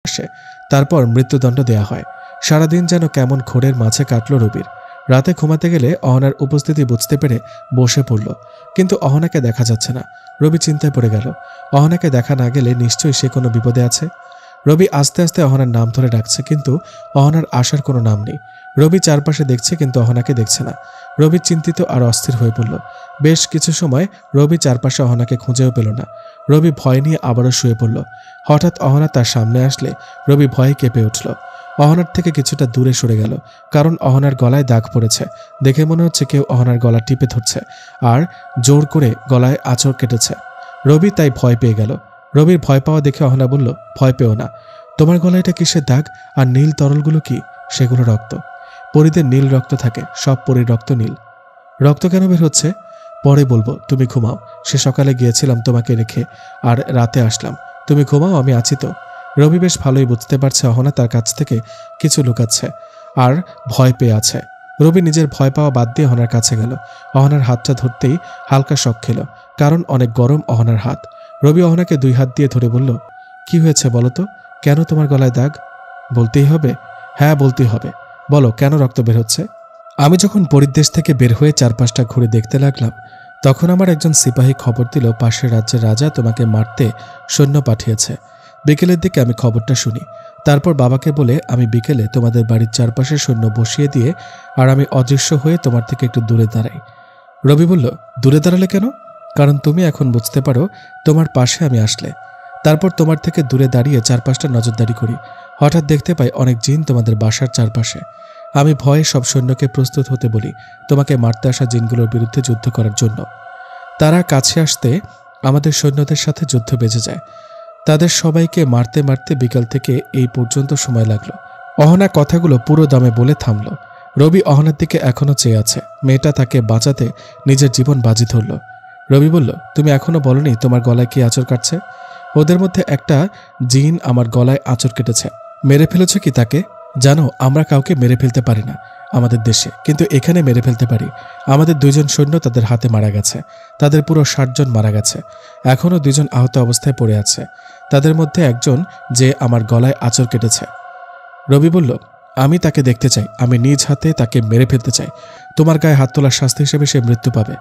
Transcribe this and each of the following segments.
আসে, তারপর মৃত্যুদণ্ড দেয়া হয়। সারাদিন যেন কেমন ঘোরের মাঝে কাটল রবির। রাতে ঘুমাতে গেলে অহনার উপস্থিতি বুঝতে পেরে বসে পড়ল, কিন্তু অহনাকে দেখা যাচ্ছে না। রবি চিন্তায় পড়ে গেল, অহনাকে দেখা না গেলে নিশ্চয়ই সে কোনো বিপদে আছে। রবি আস্তে আস্তে অহনার নাম ধরে ডাকছে, কিন্তু অহনার আসার কোনো নাম নেই। রবি চারপাশে দেখছে, কিন্তু অহনাকে দেখছে না। রবি চিন্তিত আর অস্থির হয়ে পড়ল। বেশ কিছু সময় রবি চারপাশে অহনাকে খুঁজেও পেল না। রবি ভয় নিয়ে আবারও শুয়ে পড়ল। হঠাৎ অহনা তার সামনে আসলে রবি ভয়ে কেঁপে উঠল। অহনার থেকে কিছুটা দূরে সরে গেল, কারণ অহনার গলায় দাগ পড়েছে। দেখে মনে হচ্ছে কেউ অহনার গলা টিপে ধরছে আর জোর করে গলায় আঁচড় কেটেছে। রবি তাই ভয় পেয়ে গেল। রবির ভয় পাওয়া দেখে অহনা বলল, ভয় পেও না। তোমার গলায় এটা কিসের দাগ? আর নীল তরলগুলো কি? সেগুলো রক্ত। পরীদের নীল রক্ত থাকে, সব পরীর রক্ত নীল। রক্ত কেন বের হচ্ছে? পরে বলবো, তুমি ঘুমাও। সে সকালে গিয়েছিলাম তোমাকে রেখে, আর রাতে আসলাম। তুমি ঘুমাও, আমি আছি তো। রবি বেশ ভালোই বুঝতে পারছে অহনা তার কাছ থেকে কিছু লুকাচ্ছে আর ভয় পেয়ে আছে। রবি নিজের ভয় পাওয়া বাদ দিয়ে অহনার কাছে গেল। অহনার হাতটা ধরতেই হালকা শক খেল, কারণ অনেক গরম অহনার হাত। রবি অহনাকে 2 হাত দিয়ে ধরে বলল, কি হয়েছে বলো তো? কেন তোমার গলায় দাগ? বলতেই হবে? হ্যাঁ, বলতেই হবে। বলো, কেন রক্ত বের হচ্ছে? আমি যখন পরিদেশ থেকে বের হয়ে চারপাশটা ঘুরে দেখতে লাগলাম, তখন আমার একজন সিপাহী খবর দিল পাশের রাজ্যের রাজা তোমাকে মারতে সৈন্য পাঠিয়েছে। বিকেলের দিকে আমি খবরটা শুনি। তারপর বাবাকে বলে আমি বিকেলে তোমাদের বাড়ির চারপাশে সৈন্য বসিয়ে দিয়ে আর আমি অদৃশ্য হয়ে তোমার থেকে একটু দূরে দাঁড়াই। রবি বলল, দূরে দাঁড়ালে কেন? কারণ তুমি এখন বুঝতে পারো তোমার পাশে আমি আসলে। তারপর তোমার থেকে দূরে দাঁড়িয়ে চারপাশটা নজরদারি করি। হঠাৎ দেখতে পাই অনেক জিন তোমাদের বাসার চারপাশে। আমি ভয়ে সব সৈন্যকে প্রস্তুত হতে বলি তোমাকে মারতে আসা জিনগুলোর বিরুদ্ধে যুদ্ধ করার জন্য। তারা কাছে আসতে আমাদের সৈন্যদের সাথে যুদ্ধ বেজে যায়। তাদের সবাইকে মারতে মারতে বিকাল থেকে এই পর্যন্ত সময় লাগলো। অহনা কথাগুলো পুরো দমে বলে থামল। রবি অহনার দিকে এখনো চেয়ে আছে। মেয়েটা তাকে বাঁচাতে নিজের জীবন বাজি ধরল। রবি বলল, তুমি এখনো বলনি তোমার গলায় কি আঁচড় কাটছে? ওদের মধ্যে একটা জিন আমার গলায় আঁচড় কেটেছে। মেরে ফেলেছ কি তাকে? জানো, আমরা কাউকে মেরে ফেলতে পারি না আমাদের দেশে, কিন্তু এখানে মেরে ফেলতে পারি। আমাদের 2 জন সৈন্য তাদের হাতে মারা গেছে। তাদের পুরো 60 জন মারা গেছে। এখনও 2 জন আহত অবস্থায় পড়ে আছে। তাদের মধ্যে একজন যে আমার গলায় আঁচড় কেটেছে। রবি বলল, আমি তাকে দেখতে চাই। আমি নিজ হাতে তাকে মেরে ফেলতে চাই। তোমার গায়ে হাত তোলার শাস্তি হিসেবে সে মৃত্যু পাবে।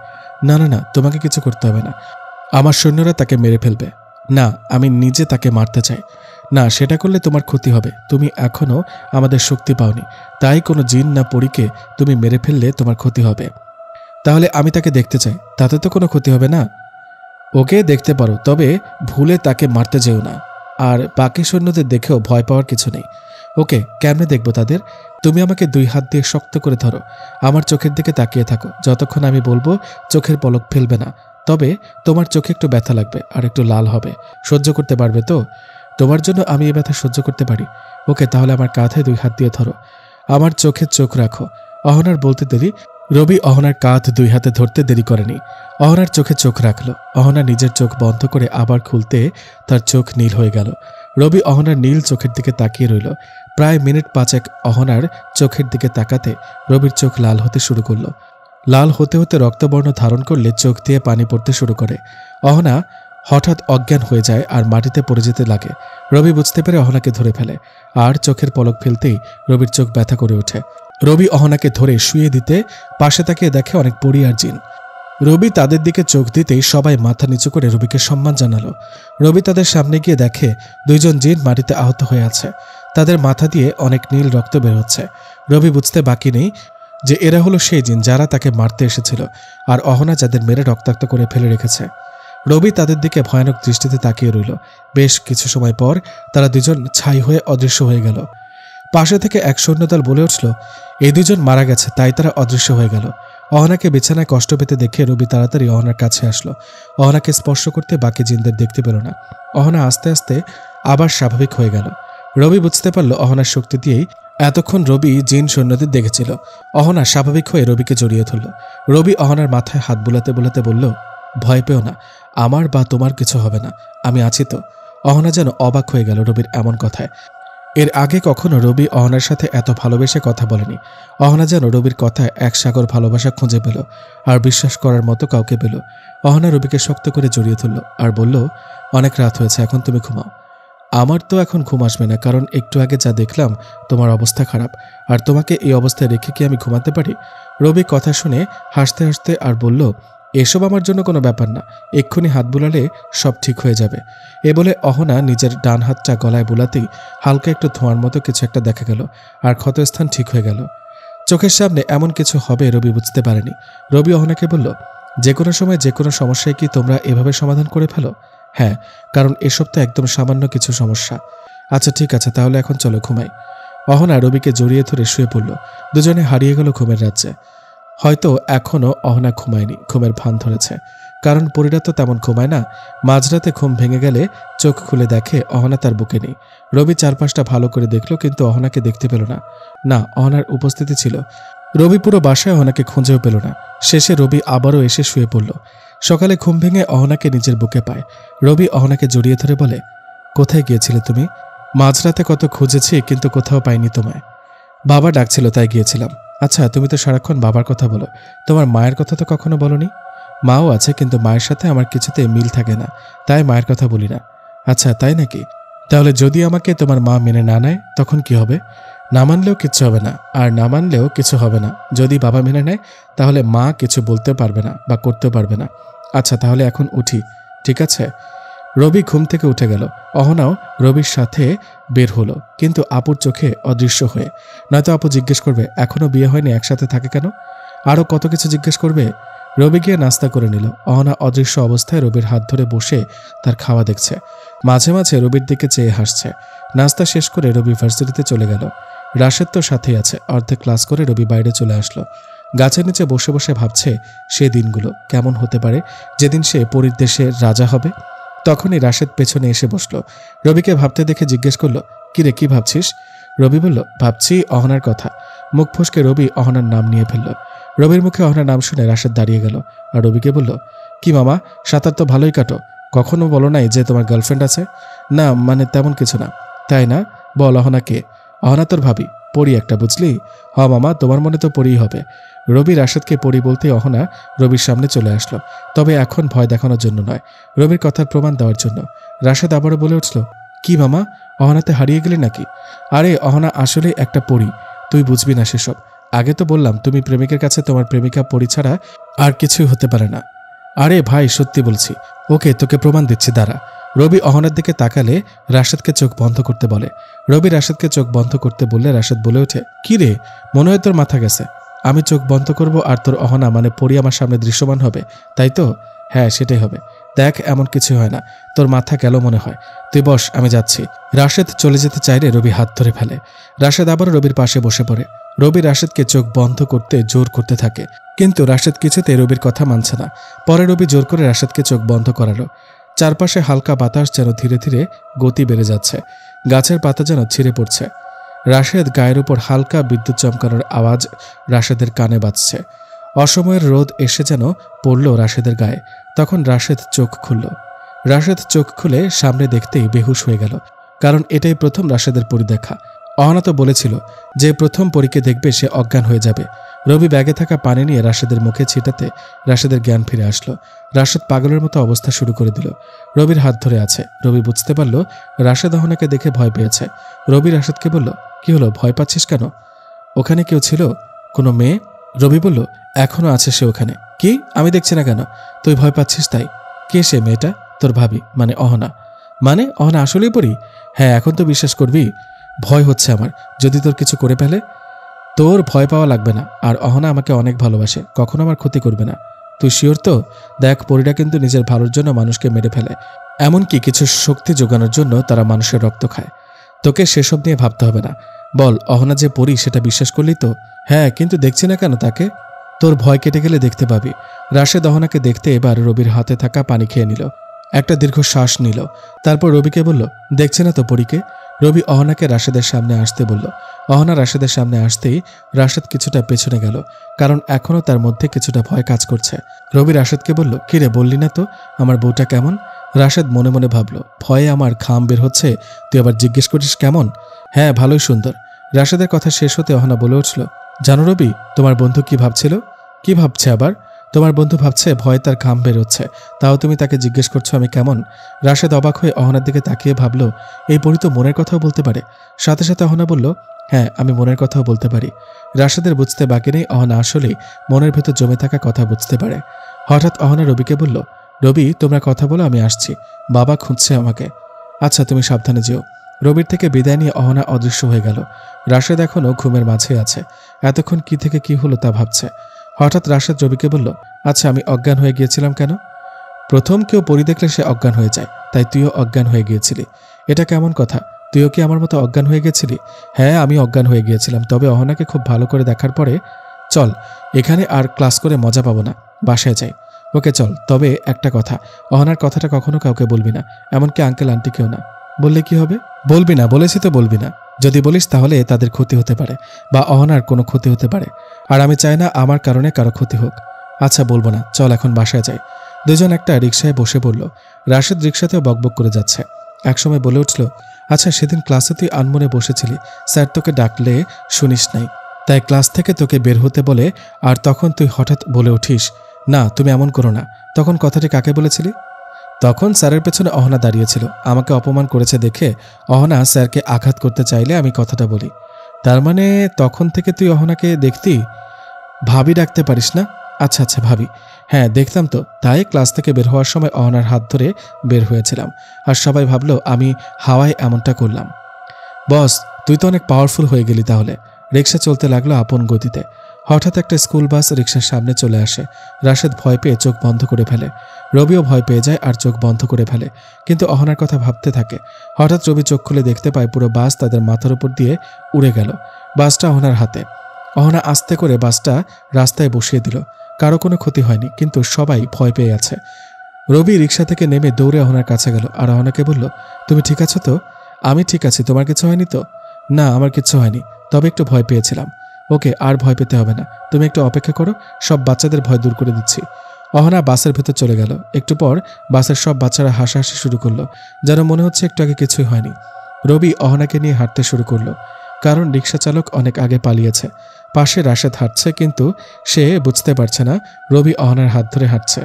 না না না, তোমাকে কিছু করতে হবে না। আমার সৈন্যরা তাকে মেরে ফেলবে। না, আমি নিজে তাকে মারতে চাই। না, সেটা করলে তোমার ক্ষতি হবে। তুমি এখনো আমাদের শক্তি পাওনি, তাই কোনো জিন না পরীকে তুমি মেরে ফেললে তোমার ক্ষতি হবে। তাহলে আমি তাকে দেখতে চাই, তাতে তো কোনো ক্ষতি হবে না। ওকে দেখতে পারো, তবে ভুলে তাকে মারতে যেও না। আর বাকি সৈন্যদের দেখেও ভয় পাওয়ার কিছু নেই। ওকে, কেমনে দেখবো তাদের? তুমি আমাকে 2 হাত দিয়ে শক্ত করে ধরো। আমার চোখের দিকে তাকিয়ে থাকো। যতক্ষণ আমি বলবো চোখের পলক ফেলবে না। তবে তোমার চোখে একটু ব্যথা লাগবে আর একটু লাল হবে। সহ্য করতে পারবে তো? তোমার জন্য আমি এই ব্যথা সহ্য করতে পারি। ওকে, তাহলে আমার কাঁধে 2 হাত দিয়ে ধরো। আমার চোখে চোখ রাখো। অহনার বলতে দেরি রবি অহনার কাঁধ 2 হাতে ধরতে দেরি করেনি। অহনার চোখে চোখ রাখল। অহনা নিজের চোখ বন্ধ করে আবার খুলতে তার চোখ নীল হয়ে গেল। রবি অহনার নীল চোখের দিকে তাকিয়ে রইল। প্রায় মিনিট 5 অহনার চোখের দিকে তাকাতে রবির চোখ লাল হতে শুরু করল। লাল হতে হতে রক্তবর্ণ ধারণ করলে চোখ দিয়ে পানি পড়তে শুরু করে। অহনা হঠাৎ অজ্ঞান হয়ে যায় আর মাটিতে পড়ে যেতে লাগে। রবি বুঝতে পেরে অহনাকে ধরে ফেলে, আর চোখের পলক ফেলতেই রবির চোখ ব্যথা করে ওঠে। রবি অহনাকে ধরে শুয়ে দিতে পাশে তাকিয়ে দেখে অনেক পরী আর জিন। রবি তাদের দিকে চোখ দিতেই সবাই মাথা নিচু করে রবিকে সম্মান জানালো। রবি তাদের সামনে গিয়ে দেখে 2 জন জিন মাটিতে আহত হয়ে আছে। তাদের মাথা দিয়ে অনেক নীল রক্ত বের হচ্ছে। রবি বুঝতে বাকি নেই যে এরা হলো সেই জিন যারা তাকে মারতে এসেছিল, আর অহনা যাদের মেরে রক্তাক্ত করে ফেলে রেখেছে। রবি তাদের দিকে ভয়ানক দৃষ্টিতে তাকিয়ে রইল। বেশ কিছু সময় পর তারা 2 জন ছাই হয়ে অদৃশ্য হয়ে গেল। পাশে থেকে এক সৈন্যদল বলে উঠল, এই 2 জন মারা গেছে, তাই তারা অদৃশ্য হয়ে গেল। অহনাকে বিছানায় কষ্ট পেতে দেখে রবি তাড়াতাড়ি অহনার কাছে আসলো। অহনাকে স্পর্শ করতে বাকি জিনদের দেখতে পেল না। অহনা আস্তে আস্তে আবার স্বাভাবিক হয়ে গেল। রবি বুঝতে পারল অহনার শক্তি দিয়েই এতক্ষণ রবি জিন সৈন্যদের দেখেছিল। অহনা স্বাভাবিক হয়ে রবিকে জড়িয়ে ধরল। রবি অহনার মাথায় হাত বুলাতে বুলাতে বলল, ভয় পেও না, আমার বা তোমার কিছু হবে না, আমি আছি তো। অহনা যেন অবাক হয়ে গেল রবির এমন কথায়। এর আগে কখনো রবি অহনার সাথে এত ভালোবেসে কথা বলেনি। অহনা যেন রবির কথায় এক সাগর ভালোবাসা খুঁজে পেল আর বিশ্বাস করার মতো কাউকে পেল। অহনা রবিকে শক্ত করে জড়িয়ে ধরল আর বলল, অনেক রাত হয়েছে, এখন তুমি ঘুমাও। আমার তো এখন ঘুম আসবে না, কারণ একটু আগে যা দেখলাম তোমার অবস্থা খারাপ, আর তোমাকে এই অবস্থায় রেখে কি আমি ঘুমাতে পারি? রবি কথা শুনে হাসতে হাসতে আর বলল, এসব আমার জন্য কোনো ব্যাপার না, এক্ষুনি হাত বুলালে সব ঠিক হয়ে যাবে। এ বলে অহনা নিজের ডান হাতটা গলায় বুলাতেই হালকা একটু ধোঁয়ার মতো কিছু একটা দেখা গেল, আর ক্ষতস্থান ঠিক হয়ে গেল। চোখের সামনে এমন কিছু হবে রবি বুঝতে পারেনি। রবি অহনাকে বলল, যে কোনো সময় যে কোনো সমস্যায় কি তোমরা এভাবে সমাধান করে ফেলো? হ্যাঁ, কারণ এসব তো একদম সামান্য কিছু সমস্যা। আচ্ছা ঠিক আছে, তাহলে এখন চলো ঘুমাই। অহনা রবিকে জড়িয়ে ধরে শুয়ে পড়ল। দুজনে হারিয়ে গেল ঘুমের রাজ্যে। হয়তো এখনও অহনা ঘুমায়নি, ঘুমের ভান ধরেছে, কারণ পরীরা তো তেমন ঘুমায় না। মাঝরাতে ঘুম ভেঙে গেলে চোখ খুলে দেখে অহনা তার বুকে নেই। রবি চারপাশটা ভালো করে দেখল, কিন্তু অহনাকে দেখতে পেল না। না, অহনার উপস্থিতি ছিল। রবি পুরো বাসায় অহনাকে খুঁজেও পেল না। শেষে রবি আবারও এসে শুয়ে পড়ল। সকালে ঘুম ভেঙে অহনাকে নিজের বুকে পায়। রবি অহনাকে জড়িয়ে ধরে বলে, কোথায় গিয়েছিলে তুমি? মাঝরাতে কত খুঁজেছি, কিন্তু কোথাও পাইনি তোমায়। বাবা ডাকছিল তাই গিয়েছিলাম। আচ্ছা, তুমি তো সারাক্ষণ বাবার কথা বলো, তোমার মায়ের কথা তো কখনো বলনি। মাও আছে, কিন্তু মায়ের সাথে আমার কিছুতে মিল থাকে না, তাই মায়ের কথা বলি না। আচ্ছা তাই নাকি? তাহলে যদি আমাকে তোমার মা মেনে না নেয় তখন কি হবে? না মানলেও কিচ্ছু হবে না, আর না মানলেও কিছু হবে না। যদি বাবা মেনে নেয় তাহলে মা কিছু বলতে পারবে না বা করতেও পারবে না। আচ্ছা তাহলে এখন উঠি, ঠিক আছে? রবি ঘুম থেকে উঠে গেল। অহনাও রবির সাথে বের হলো, কিন্তু আপুর চোখে অদৃশ্য হয়ে। নয়তো আপু জিজ্ঞেস করবে, এখনো বিয়ে হয়নি, একসাথে থাকে কেন? আরও কত কিছু জিজ্ঞেস করবে। রবি গিয়ে নাস্তা করে নিল। অহনা অদৃশ্য অবস্থায় রবির হাত ধরে বসে তার খাওয়া দেখছে। মাঝে মাঝে রবির দিকে চেয়ে হাসছে। নাস্তা শেষ করে রবি ভার্সিটিতে চলে গেল। রাশেদ তো সাথেই আছে। অর্ধেক ক্লাস করে রবি বাইরে চলে আসলো। গাছের নিচে বসে বসে ভাবছে সে দিনগুলো কেমন হতে পারে, যেদিন সে পরীর দেশের রাজা হবে। তখনই রাশেদ পেছনে এসে বসলো। রবিকে ভাবতে দেখে জিজ্ঞেস করলো, কিরে কি ভাবছিস? রবি বলল, ভাবছি অহনার কথা। মুখ ফসকে রবি অহনার নাম নিয়ে ফেলল। রবির মুখে অহনার নাম শুনে রাশেদ দাঁড়িয়ে গেল আর রবিকে বলল, কি মামা, সাঁতার তো ভালোই কাটো, কখনো বলো নাই যে তোমার গার্লফ্রেন্ড আছে? না মানে তেমন কিছু না। তাই না? বল অহনা কে? অহনা তোর ভাবি, পরি একটা, বুঝলি? হ মামা, তোমার মনে তো পরিই হবে। রবি রাশেদকে পরি বলতে অহনা রবির সামনে চলে আসলো, তবে এখন ভয় দেখানোর জন্য নয়, রবির কথার প্রমাণ দেওয়ার জন্য। রাশেদ আবারও বলে উঠল, কি মামা, অহনাতে হারিয়ে গেলে নাকি? আরে অহনা আসলে একটা পরি, তুই বুঝবি না সেসব। আগে তো বললাম তুমি প্রেমিকের কাছে তোমার প্রেমিকা পরি ছাড়া আর কিছুই হতে পারে না। আরে ভাই সত্যি বলছি, ওকে তোকে প্রমাণ দিচ্ছি, দাঁড়া। রবি অহনার দিকে তাকালে রাশেদকে চোখ বন্ধ করতে বলে। রবি রাশেদকে চোখ বন্ধ করতে বললে রাশেদ বলে ওঠে, কি রে, মনে হয় তোর মাথা গেছে? আমি চোখ বন্ধ করব আর তোর অহনা মানে পরি আমার সামনে দৃশ্যমান হবে, তাই তো? হ্যাঁ সেটাই হবে। দেখ এমন কিছু হয় না, তোর মাথা গেল মনে হয়। তুই বস, আমি যাচ্ছি। রাশেদ চলে যেতে চাইলে রবি হাত ধরে ফেলে। রাশেদ আবার রবির পাশে বসে পড়ে। রবি রাশেদকে চোখ বন্ধ করতে জোর করতে থাকে, কিন্তু রাশেদ কিছুতে রবির কথা মানছে না। পরে রবি জোর করে রাশেদকে চোখ বন্ধ করালো। চারপাশে হালকা বাতাস যেন ধীরে ধীরে গতি বেড়ে যাচ্ছে, গাছের পাতা যেন ছিঁড়ে পড়ছে। রাশেদ গায়ের উপর হালকা বিদ্যুৎ চমকানোর আওয়াজ রাশেদের কানে বাজছে। অসময়ের রোদ এসে যেন পড়ল রাশেদের গায়ে। তখন রাশেদ চোখ খুলল। রাশেদ চোখ খুলে সামনে দেখতেই বেহুশ হয়ে গেল, কারণ এটাই প্রথম রাশেদের পরি দেখা। অহনা তো বলেছিল যে প্রথম পরীকে দেখবে সে অজ্ঞান হয়ে যাবে। রবি ব্যাগে থাকা পানি নিয়ে রাশেদের মুখে ছিটাতে রাশেদের জ্ঞান ফিরে আসলো। রাশেদ পাগলের মতো অবস্থা শুরু করে দিল। রবির হাত ধরে আছে। রবি বুঝতে পারল রাশেদ অহনাকে দেখে ভয় পেয়েছে। রবি রাশেদকে বলল, কি হলো, ভয় পাচ্ছিস কেন? ওখানে কেউ ছিল? কোনো মেয়ে? রবি বলল, এখনো আছে সে ওখানে। কি? আমি দেখছি না কেন? তুই ভয় পাচ্ছিস তাই? কে সে মেয়েটা? তোর ভাবি, মানে অহনা। মানে অহনা আসলেই পড়ি? হ্যাঁ, এখন তো বিশ্বাস করবি? ভয় হচ্ছে আমার, যদি তোর কিছু করে ফেলে। তোর ভয় পাওয়া লাগবে না, আর অহনা আমাকে অনেক ভালোবাসে, কখনো আমার ক্ষতি করবে না। তুই শিওর তো? দেখ, পরীরা কিন্তু নিজের ভালোর জন্য মানুষকে মেরে ফেলে, এমনকি কিছু শক্তি যোগানোর জন্য তারা মানুষের রক্ত খায়। তোকে সেসব নিয়ে ভাবতে হবে না। বল, অহনা যে পরী সেটা বিশ্বাস করলি তো? হ্যাঁ, কিন্তু দেখছি না কেন তাকে? তোর ভয় কেটে গেলে দেখতে পাবি। রাশেদ অহনাকে দেখতে এবার রবির হাতে থাকা পানি খেয়ে নিল, একটা দীর্ঘ শ্বাস নিল। তারপর রবিকে বলল, দেখছে না তো পরীকে? রবি অহনাকে রাশেদের সামনে আসতে বলল। অহনা রাশেদের সামনে আসতেই রাশেদ কিছুটা পেছনে গেল, কারণ এখনও তার মধ্যে কিছুটা ভয় কাজ করছে। রবি রাশেদকে বলল, কিরে, বললি না তো আমার বউটা কেমন? রাশেদ মনে মনে ভাবল, ভয়ে আমার ঘাম বের হচ্ছে, তুই আবার জিজ্ঞেস করিস কেমন? হ্যাঁ, ভালোই সুন্দর। রাশেদের কথা শেষ হতে অহনা বলে উঠল, জানো রবি, তোমার বন্ধু কি ভাবছিল? কি ভাবছে আবার? তোমার বন্ধু ভাবছে ভয়ে তার ঘাম বেরোচ্ছে, তাও তুমি তাকে জিজ্ঞেস করছো আমি কেমন। রাশেদ অবাক হয়ে অহনার দিকে তাকিয়ে ভাবল, এই পরি তো মনের কথাও বলতে পারে। সাথে সাথে অহনা বলল, হ্যাঁ আমি মনের কথাও বলতে পারি। রাশেদের বুঝতে বাকি নেই অহনা আসলেই মনের ভেতর জমে থাকা কথা বুঝতে পারে। হঠাৎ অহনা রবিকে বলল, রবি তোমরা কথা বলো, আমি আসছি, বাবা খুঁজছে আমাকে। আচ্ছা তুমি সাবধানে যেও। রবির থেকে বিদায় নিয়ে অহনা অদৃশ্য হয়ে গেল। রাশেদ এখনও ঘুমের মাঝে আছে, এতক্ষণ কি থেকে কি হলো তা ভাবছে। হঠাৎ রাশেদ রবিকে বলল, আচ্ছা আমি অজ্ঞান হয়ে গিয়েছিলাম কেন? প্রথম কেউ পরি দেখলে সে অজ্ঞান হয়ে যায়, তাই তুইও অজ্ঞান হয়ে গিয়েছিলি। এটা কেমন কথা? তুইও কি আমার মতো অজ্ঞান হয়ে গেছিলি? হ্যাঁ আমি অজ্ঞান হয়ে গিয়েছিলাম, তবে অহনাকে খুব ভালো করে দেখার পরে। চল, এখানে আর ক্লাস করে মজা পাবো না, বাসায় যাই। ওকে চল, তবে একটা কথা, অহনার কথাটা কখনো কাউকে বলবি না, এমনকি আঙ্কেল আন্টিকেও না। বললে কি হবে? বলবি না বলেছি তো, বলবি না। যদি বলিস তাহলে তাদের ক্ষতি হতে পারে, বা অহনার কোনো ক্ষতি হতে পারে, আর আমি চাই না আমার কারণে কারো ক্ষতি হোক। আচ্ছা বলবো না, চল এখন বাসায় যাই। দুজন একটা রিকশায় বসে পড়ল। রাশেদ রিকশাতেও বকবক করে যাচ্ছে। একসময় বলে উঠল, আচ্ছা সেদিন ক্লাসে তুই আনমনে বসেছিলি, স্যার তোকে ডাকলে শুনিস নাই, তাই ক্লাস থেকে তোকে বের হতে বলে, আর তখন তুই হঠাৎ বলে উঠিস, না তুমি এমন করো না। তখন কথাটি কাকে বলেছিলি? তখন স্যারের পেছনে অহনা দাঁড়িয়েছিল, আমাকে অপমান করেছে দেখে অহনা স্যারকে আঘাত করতে চাইলে আমি কথাটা বলি। তার মানে তখন থেকে তুই অহনাকে দেখতি? ভাবি ডাকতে পারিস না? আচ্ছা আচ্ছা ভাবি, হ্যাঁ দেখতাম তো, তাই ক্লাস থেকে বের হওয়ার সময় অহনার হাত ধরে বের হয়েছিলাম, আর সবাই ভাবলো আমি হাওয়ায় এমনটা করলাম। বস, তুই তো অনেক পাওয়ারফুল হয়ে গেলি তাহলে। রিক্সা চলতে লাগলো আপন গতিতে। হঠাৎ একটা স্কুল বাস রিক্সার সামনে চলে আসে। রাশেদ ভয় পেয়ে চোখ বন্ধ করে ফেলে। রবিও ভয় পেয়ে যায় আর চোখ বন্ধ করে ফেলে, কিন্তু অহনার কথা ভাবতে থাকে। হঠাৎ রবি চোখ খুলে দেখতে পায় পুরো বাস তাদের মাথার উপর দিয়ে উড়ে গেল। বাসটা অহনার হাতে। অহনা আস্তে করে বাসটা রাস্তায় বসিয়ে দিল। কারো কোনো ক্ষতি হয়নি, কিন্তু সবাই ভয় পেয়ে আছে। রবি রিক্সা থেকে নেমে দৌড়ে অহনার কাছে গেল আর অহনাকে বলল, তুমি ঠিক আছো তো? আমি ঠিক আছি, তোমার কিছু হয়নি তো? না আমার কিচ্ছু হয়নি, তবে একটু ভয় পেয়েছিলাম। ওকে, আর ভয় পেতে হবে না, তুমি একটু অপেক্ষা করো, সব বাচ্চাদের ভয় দূর করে দিচ্ছি। অহনা বাসের ভেতর চলে গেল। একটু পর বাসের সব বাচ্চারা হাসাহাসি শুরু করলো, যেন মনে হচ্ছে একটু আগে কিছুই হয়নি। রবি অহনাকে নিয়ে হাঁটতে শুরু করলো, কারণ রিক্সা চালক অনেক আগে পালিয়েছে। পাশে রাশেদ হাঁটছে, কিন্তু সে বুঝতে পারছে না রবি অহনার হাত ধরে হাঁটছে।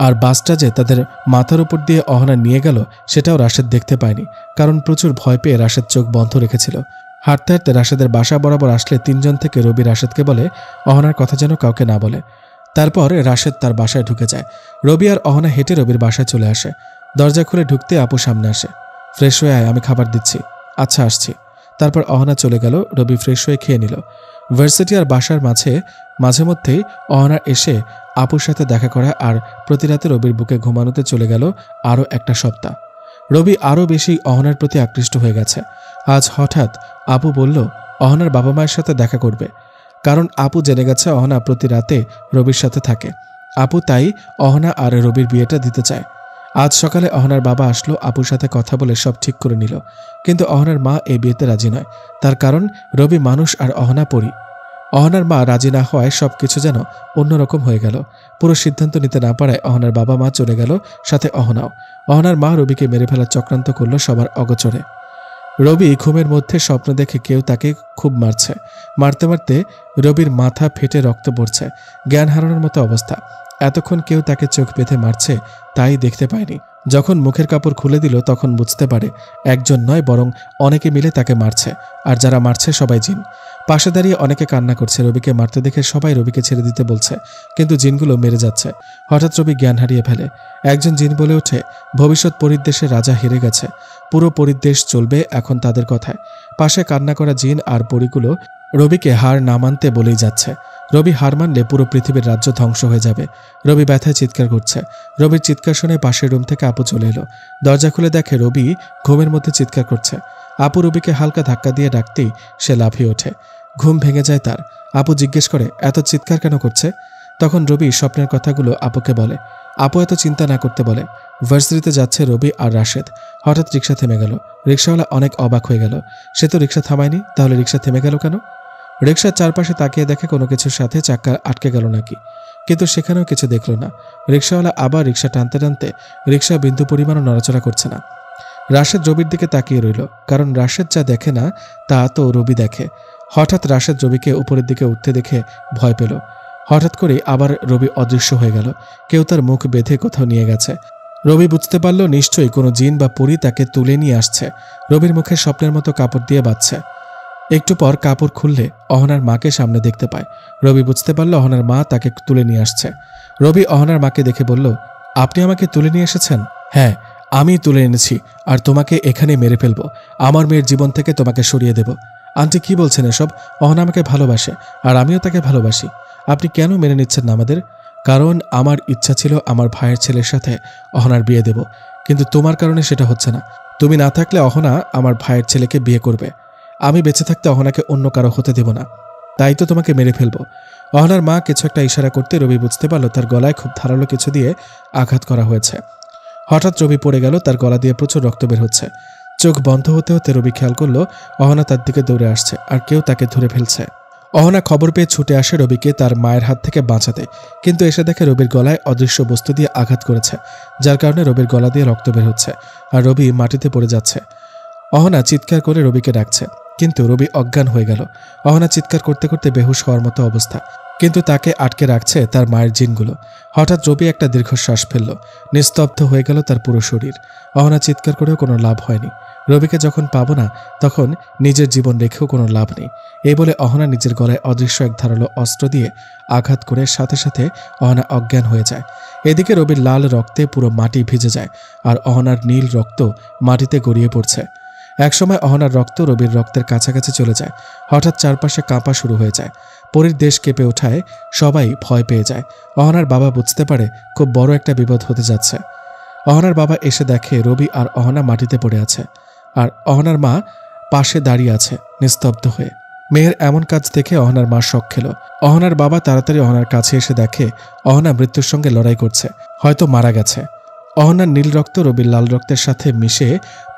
আর বাসটা যে তাদের মাথার উপর দিয়ে অহনা নিয়ে গেল সেটাও রাশেদ দেখতে পায়নি, কারণ প্রচুর ভয় পেয়ে রাশেদ চোখ বন্ধ রেখেছিল। হাঁটতে হাঁটতে রাশেদের বাসা বরাবর আসলে তিনজন থেকে রবি রাশেদকে বলে অহনার কথা যেন কাউকে না বলে। তারপর রাশেদ তার বাসায় ঢুকে যায়। রবি আর অহনা হেঁটে রবির বাসায় চলে আসে। দরজা খুলে ঢুকতে আপু সামনে আসে। ফ্রেশ হয়ে আয়, আমি খাবার দিচ্ছি। আচ্ছা আসছি। তারপর অহনা চলে গেল। রবি ফ্রেশ হয়ে খেয়ে নিল। ভার্সিটি আর বাসার মাঝে মধ্যেই অহনা এসে আপুর সাথে দেখা করা, আর প্রতি রাতে রবির বুকে ঘুমানোতে চলে গেল আরও একটা সপ্তাহ। রবি আরও বেশি অহনার প্রতি আকৃষ্ট হয়ে গেছে। আজ হঠাৎ আপু বলল অহনার বাবা মায়ের সাথে দেখা করবে, কারণ আপু জেনে গেছে অহনা প্রতি রাতে রবির সাথে থাকে। আপু তাই অহনা আর রবির বিয়েটা দিতে চায়। আজ সকালে অহনার বাবা আসলো, আপুর সাথে কথা বলে সব ঠিক করে নিল, কিন্তু অহনার মা এই বিয়েতে রাজি নয়। তার কারণ রবি মানুষ আর অহনা পরী। অহনার মা রাজি না হওয়ায় সবকিছু যেন অন্যরকম হয়ে গেল। পুরো সিদ্ধান্ত নিতে না পারায় অহনার বাবা মা চলে গেল, সাথে অহনাও। অহনার মা রবিকে মেরে ফেলার চক্রান্ত করল সবার অগোচরে। রবি ঘুমের মধ্যে স্বপ্ন দেখে কেউ তাকে খুব মারছে। মারতে মারতে রবির মাথা ফেটে রক্ত পড়ছে, জ্ঞান হারানোর মতো অবস্থা। এতক্ষণ কেউ তাকে চোখ বেঁধে মারছে তাই দেখতে পায়নি। যখন মুখের কাপড় খুলে দিল তখন বুঝতে পারে একজন নয় বরং অনেকে মিলে তাকে মারছে, আর যারা মারছে সবাই জিন। পাশে দাঁড়িয়ে অনেকে কান্না করছে। রবিকে মারতে দেখে সবাই রবিকে ছেড়ে দিতে বলছে, কিন্তু জিনগুলো মেরে যাচ্ছে। হঠাৎ রবি জ্ঞান হারিয়ে ফেলে। একজন জিন বলে ওঠে, ভবিষ্যৎ পরিদেশের রাজা হেরে গেছে, পুরো পরিদেশ চলবে এখন তাদের কথায়। পাশে কান্না করা জিন আর পরিগুলো রবিকে হার না মানতে বলেই যাচ্ছে। রবি হার মানলে পুরো পৃথিবীর রাজ্য ধ্বংস হয়ে যাবে। রবি ব্যথায় চিৎকার করছে। রবির চিৎকার শুনে পাশের রুম থেকে আপু চলে এলো। দরজা খুলে দেখে রবি ঘুমের মধ্যে চিৎকার করছে। আপু রবিকে হালকা ধাক্কা দিয়ে ডাকতেই সে লাফিয়ে ওঠে। ঘুম ভেঙে যায় তার। আপু জিজ্ঞেস করে, এত চিৎকার কেন করছে? তখন রবি স্বপ্নের কথাগুলো আপুকে বলে। আপু এত চিন্তা না করতে বলে। ভার্সিটিতে যাচ্ছে রবি আর রাশেদ। হঠাৎ রিক্সা থেমে গেল। রিক্সাওয়ালা অনেক অবাক হয়ে গেল। সে তো রিক্সা থামায়নি, তাহলে রিক্সা থেমে গেল কেন? রিক্সার চারপাশে তাকিয়ে দেখে কোনো কিছুর সাথে চাক্কা আটকে গেল নাকি, কিন্তু সেখানেও কিছু দেখল না। রিক্সাওয়ালা আবার রিক্সা টানতে টানতে রিক্সা বিন্দু পরিমাণও নড়াচড়া করছে না। রাশেদ রবির দিকে তাকিয়ে রইল, কারণ রাশেদ যা দেখে না তা তো রবি দেখে। হঠাৎ রাশেদ রবিকে উপরের দিকে উঠতে দেখে ভয় পেল। হঠাৎ করে আবার রবি অদৃশ্য হয়ে গেল। কেউ তার মুখ বেঁধে কোথাও নিয়ে গেছে। রবি বুঝতে পারল নিশ্চয়ই কোনো জিন বা পরী তাকে তুলে নিয়ে আসছে। রবির মুখে স্বপ্নের মতো কাপড় দিয়ে বাঁধছে। একটু পর কাপড় খুললে অহনার মাকে সামনে দেখতে পায়। রবি বুঝতে পারল অহনার মা তাকে তুলে নিয়ে আসছে। রবি অহনার মাকে দেখে বলল, আপনি আমাকে তুলে নিয়ে এসেছেন? হ্যাঁ, আমি তুলে এনেছি, আর তোমাকে এখানে মেরে ফেলবো। আমার মেয়ের জীবন থেকে তোমাকে সরিয়ে দেব। আন্টি কি বলছেন এসব? অহনা আমাকে ভালোবাসে, আর আমিও তাকে ভালোবাসি। আপনি কেন মেনে নিচ্ছেন না আমাদের? কারণ আমার ইচ্ছা ছিল আমার ভাইয়ের ছেলের সাথে অহনার বিয়ে দেব, কিন্তু তোমার কারণে সেটা হচ্ছে না। তুমি না থাকলে অহনা আমার ভাইয়ের ছেলেকে বিয়ে করবে। আমি বেঁচে থাকতে অহনাকে অন্য কারো হতে দেব না, তাই তো তোমাকে মেরে ফেলবো। অহনার মা কিছু একটা ইশারা করতে রবি বুঝতে পারল তার গলায় খুব ধারালো কিছু দিয়ে আঘাত করা হয়েছে। হঠাৎ রবি পড়ে গেল, তার গলা দিয়ে প্রচুর রক্ত বের হচ্ছে। চোখ বন্ধ হতে হতে রবি খেয়াল করলো অহনা তার দিকে দৌড়ে আসছে, আর কেউ তাকে ধরে ফেলছে। অহনা খবর পেয়ে ছুটে আসে রবিকে তার মায়ের হাত থেকে বাঁচাতে, কিন্তু এসে দেখে রবির গলায় অদৃশ্য বস্তু দিয়ে আঘাত করেছে, যার কারণে রবির গলা দিয়ে রক্ত বের হচ্ছে, আর রবি মাটিতে পড়ে যাচ্ছে। অহনা চিৎকার করে রবিকে ডাকছে, কিন্তু রবি অজ্ঞান হয়ে গেল। অহনা চিৎকার করতে করতে বেহুশ হওয়ার মতো অবস্থা, কিন্তু তাকে আটকে রাখছে তার মায়ের জিনগুলো। হঠাৎ রবি একটা দীর্ঘশ্বাস ফেলল। নিস্তব্ধ হয়ে গেল তার পুরো শরীর। অহনা চিৎকার করেও কোনো লাভ হয়নি। রবিকে যখন পাবো না, তখন নিজের জীবন রেখেও কোনো লাভ নেই, এই বলে অহনা নিজের গলায় অদৃশ্য এক ধারালো অস্ত্র দিয়ে আঘাত করে সাথে সাথে অহনা অজ্ঞান হয়ে যায়। এদিকে রবির লাল রক্তে পুরো মাটি ভিজে যায়, আর অহনার নীল রক্ত মাটিতে গড়িয়ে পড়ছে। একসময় অহনার রক্ত রবির রক্তের কাছাকাছি চলে যায়। হঠাৎ চারপাশে কাঁপা শুরু হয়ে যায়। পরীর দেশ কেঁপে ওঠায় সবাই ভয় পেয়ে যায়। অহনার বাবা বুঝতে পারে খুব বড় একটা বিপদ হতে যাচ্ছে। অহনার বাবা এসে দেখে রবি আর অহনা মাটিতে পড়ে আছে, আর অহনার মা পাশে দাঁড়িয়ে আছে নিস্তব্ধ হয়ে। মেয়ের এমন কাজ দেখে অহনার মা শক খেল। অহনার বাবা তাড়াতাড়ি অহনার কাছে এসে দেখে অহনা মৃত্যুর সঙ্গে লড়াই করছে, হয়তো মারা গেছে। অহনার নীল রক্ত রবির লাল রক্তের সাথে মিশে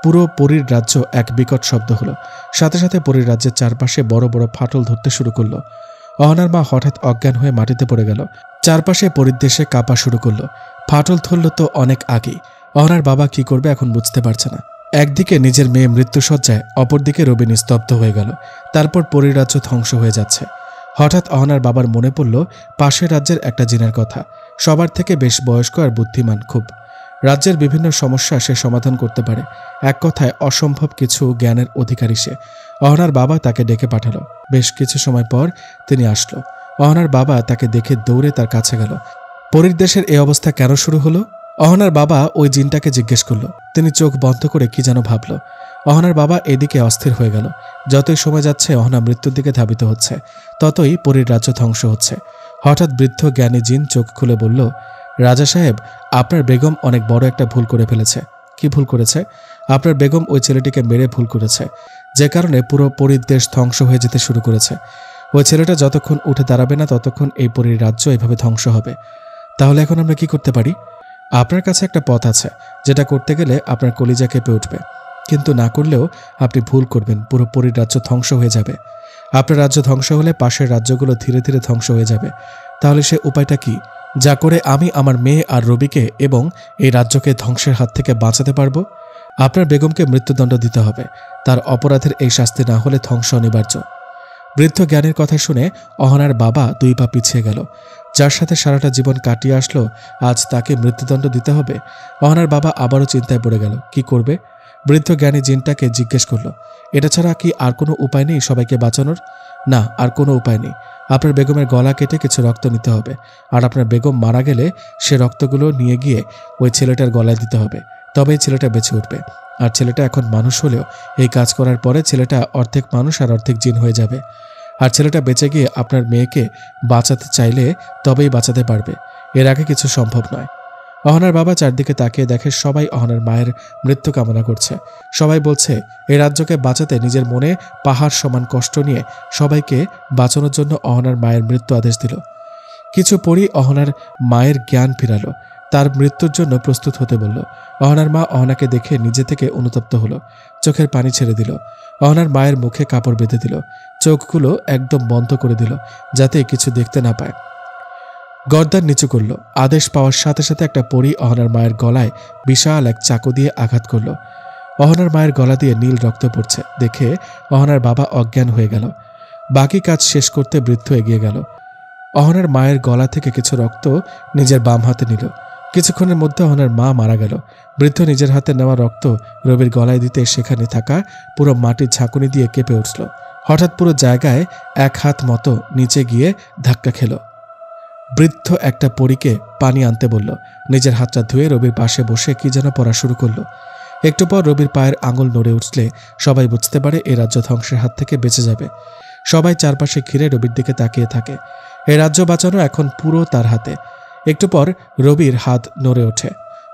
পুরো পরীর রাজ্য এক বিকট শব্দ হলো। সাথে সাথে পরীর রাজ্যের চারপাশে বড় বড় ফাটল ধরতে শুরু করলো। অহনার মা হঠাৎ অজ্ঞান হয়ে মাটিতে পড়ে গেল। চারপাশে পরিদেশে কাঁপা শুরু করলো। ফাটল ধরল তো অনেক আগেই। অহনার বাবা কি করবে এখন বুঝতে পারছে না। একদিকে নিজের মেয়ে মৃত্যুসজ্জায়, অপরদিকে রবি নিস্তব্ধ হয়ে গেল। তারপর পরীর রাজ্য ধ্বংস হয়ে যাচ্ছে। হঠাৎ অহনার বাবার মনে পড়ল পাশের রাজ্যের একটা জিনের কথা। সবার থেকে বেশ বয়স্ক আর বুদ্ধিমান খুব। রাজ্যের বিভিন্ন সমস্যা সে সমাধান করতে পারে। এক কথায় অসম্ভব কিছু জ্ঞানের অধিকারী সে। অহনার বাবা তাকে ডেকে পাঠালো। বেশ কিছু সময় পর তিনি আসলো। অহনার বাবা তাকে দেখে দৌড়ে তার কাছে গেল। পরীর দেশের এই অবস্থা কেন শুরু হলো? অহনার বাবা ওই জিনটাকে জিজ্ঞেস করল। তিনি চোখ বন্ধ করে কি যেন ভাবল। অহনার বাবা এদিকে অস্থির হয়ে গেল। যতই সময় যাচ্ছে অহনা মৃত্যুর দিকে ধাবিত হচ্ছে, ততই পরীর রাজ্য ধ্বংস হচ্ছে। হঠাৎ বৃদ্ধ জ্ঞানী জিন চোখ খুলে বলল, রাজা সাহেব, আপনার বেগম অনেক বড় একটা ভুল করে ফেলেছে। কি ভুল করেছে? আপনার বেগম ওই ছেলেটিকে মেরে ভুল করেছে, যে কারণে পুরো পরীর দেশ ধ্বংস হয়ে যেতে শুরু করেছে। ওই ছেলেটা যতক্ষণ উঠে দাঁড়াবে না, ততক্ষণ এই পরীর রাজ্য এভাবে ধ্বংস হবে। তাহলে এখন আমরা কি করতে পারি? আপনার কাছে একটা পথ আছে, যেটা করতে গেলে আপনার কলিজা কেঁপে উঠবে, কিন্তু না করলেও আপনি ভুল করবেন, পুরো পরীর রাজ্য ধ্বংস হয়ে যাবে। আপনার রাজ্য ধ্বংস হলে পাশের রাজ্যগুলো ধীরে ধীরে ধ্বংস হয়ে যাবে। তাহলে সে উপায়টা কি, যা করে আমি আমার মেয়ে আর রবিকে এবং এই রাজ্যকে ধ্বংসের হাত থেকে বাঁচাতে পারবো? আপনার বেগমকে মৃত্যুদণ্ড দিতে হবে। তার অপরাধের এই শাস্তি না হলে ধ্বংস অনিবার্য। বৃদ্ধ জ্ঞানের কথা শুনে অহনার বাবা 2 পা পিছিয়ে গেল। যার সাথে সারাটা জীবন কাটিয়ে আসলো, আজ তাকে মৃত্যুদণ্ড দিতে হবে। অহনার বাবা আবারও চিন্তায় পড়ে গেল, কি করবে? বৃদ্ধ জ্ঞানী জিনটাকে জিজ্ঞেস করলো, এটা ছাড়া কি আর কোনো উপায় নেই সবাইকে বাঁচানোর? না, আর কোনো উপায় নেই। আপনার বেগমের গলা কেটে কিছু রক্ত নিতে হবে, আর আপনার বেগম মারা গেলে সে রক্তগুলো নিয়ে গিয়ে ওই ছেলেটার গলায় দিতে হবে, তবেই ছেলেটা বেঁচে উঠবে। আর ছেলেটা এখন মানুষ হলেও এই কাজ করার পরে ছেলেটা অর্ধেক মানুষ আর অর্ধেক জিন হয়ে যাবে। আর ছেলেটা বেঁচে গিয়ে আপনার মেয়েকে বাঁচাতে চাইলে তবেই বাঁচাতে পারবে, এর আগে কিছু সম্ভব নয়। অহনার বাবা চারদিকে তাকিয়ে দেখে সবাই অহনার মায়ের মৃত্যু কামনা করছে। সবাই বলছে এই রাজ্যকে বাঁচাতে নিজের মনে পাহাড় সমান কষ্ট নিয়ে সবাইকে বাঁচানোর জন্য অহনার মায়ের মৃত্যু আদেশ দিল। কিছু পরই অহনার মায়ের জ্ঞান ফিরালো, তার মৃত্যুর জন্য প্রস্তুত হতে বলল। অহনার মা অহনাকে দেখে নিজে থেকে অনুতপ্ত হলো, চোখের পানি ছেড়ে দিল। অহনার মায়ের মুখে কাপড় বেঁধে দিল, চোখগুলো একদম বন্ধ করে দিল যাতে কিছু দেখতে না পায়। গর্দান নিচু করল। আদেশ পাওয়ার সাথে সাথে একটা পরী অহনার মায়ের গলায় বিশাল এক চাকু দিয়ে আঘাত করল। অহনার মায়ের গলা দিয়ে নীল রক্ত পড়ছে দেখে অহনার বাবা অজ্ঞান হয়ে গেল। বাকি কাজ শেষ করতে বৃদ্ধ এগিয়ে গেল। অহনার মায়ের গলা থেকে কিছু রক্ত নিজের বাম হাতে নিল। কিছুক্ষণের মধ্যে অহনার মা মারা গেল। বৃদ্ধ নিজের হাতে নেওয়া রক্ত রবির গলায় দিতে সেখানে থাকা পুরো মাটির ঝাঁকুনি দিয়ে কেঁপে উঠল। হঠাৎ পুরো জায়গায় এক হাত মতো নিচে গিয়ে ধাক্কা খেল। বৃদ্ধ একটা পরীকে পানি আনতে বলল। নিজের হাতটা ধুয়ে রবির পাশে বসে কি যেন পড়া শুরু করলো। একটু পর রবির পায়ের আঙুল নড়ে উঠলে সবাই বুঝতে পারে এ রাজ্য ধ্বংসের হাত থেকে বেঁচে যাবে। সবাই চারপাশে ঘিরে রবির দিকে তাকিয়ে থাকে। এ রাজ্য বাঁচানো এখন পুরো তার হাতে। একটু পর রবির হাত নড়ে ওঠে।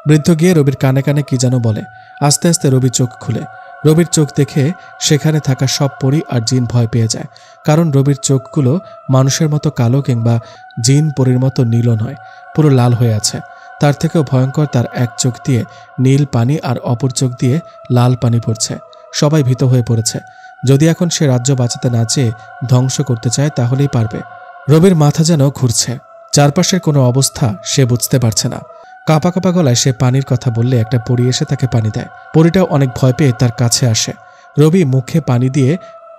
বৃদ্ধ গিয়ে রবির কানে কানে কি যেন বলে। আস্তে আস্তে রবি চোখ খুলে। রবির চোখ দেখে সেখানে থাকা সব পরী আর জিন ভয় পেয়ে যায়, কারণ রবির চোখগুলো মানুষের মতো কালো কিংবা জিন পরীর মতো নীলও নয়, পুরো লাল হয়ে আছে। তার থেকেও ভয়ঙ্কর, তার এক চোখ দিয়ে নীল পানি আর অপর চোখ দিয়ে লাল পানি পড়ছে। সবাই ভীত হয়ে পড়েছে। যদি এখন সে রাজ্য বাঁচাতে না চেয়ে ধ্বংস করতে চায় তাহলেই পারবে। রবির মাথা যেন ঘুরছে। চারপাশের কোনো অবস্থা সে বুঝতে পারছে না। কাঁপা কাঁপা গলায় সে পানির কথা বললে একটা পরী এসে তাকে পানি দেয়। পরীটাও অনেক ভয় পেয়ে তার কাছে আসে। রবি মুখে পানি দিয়ে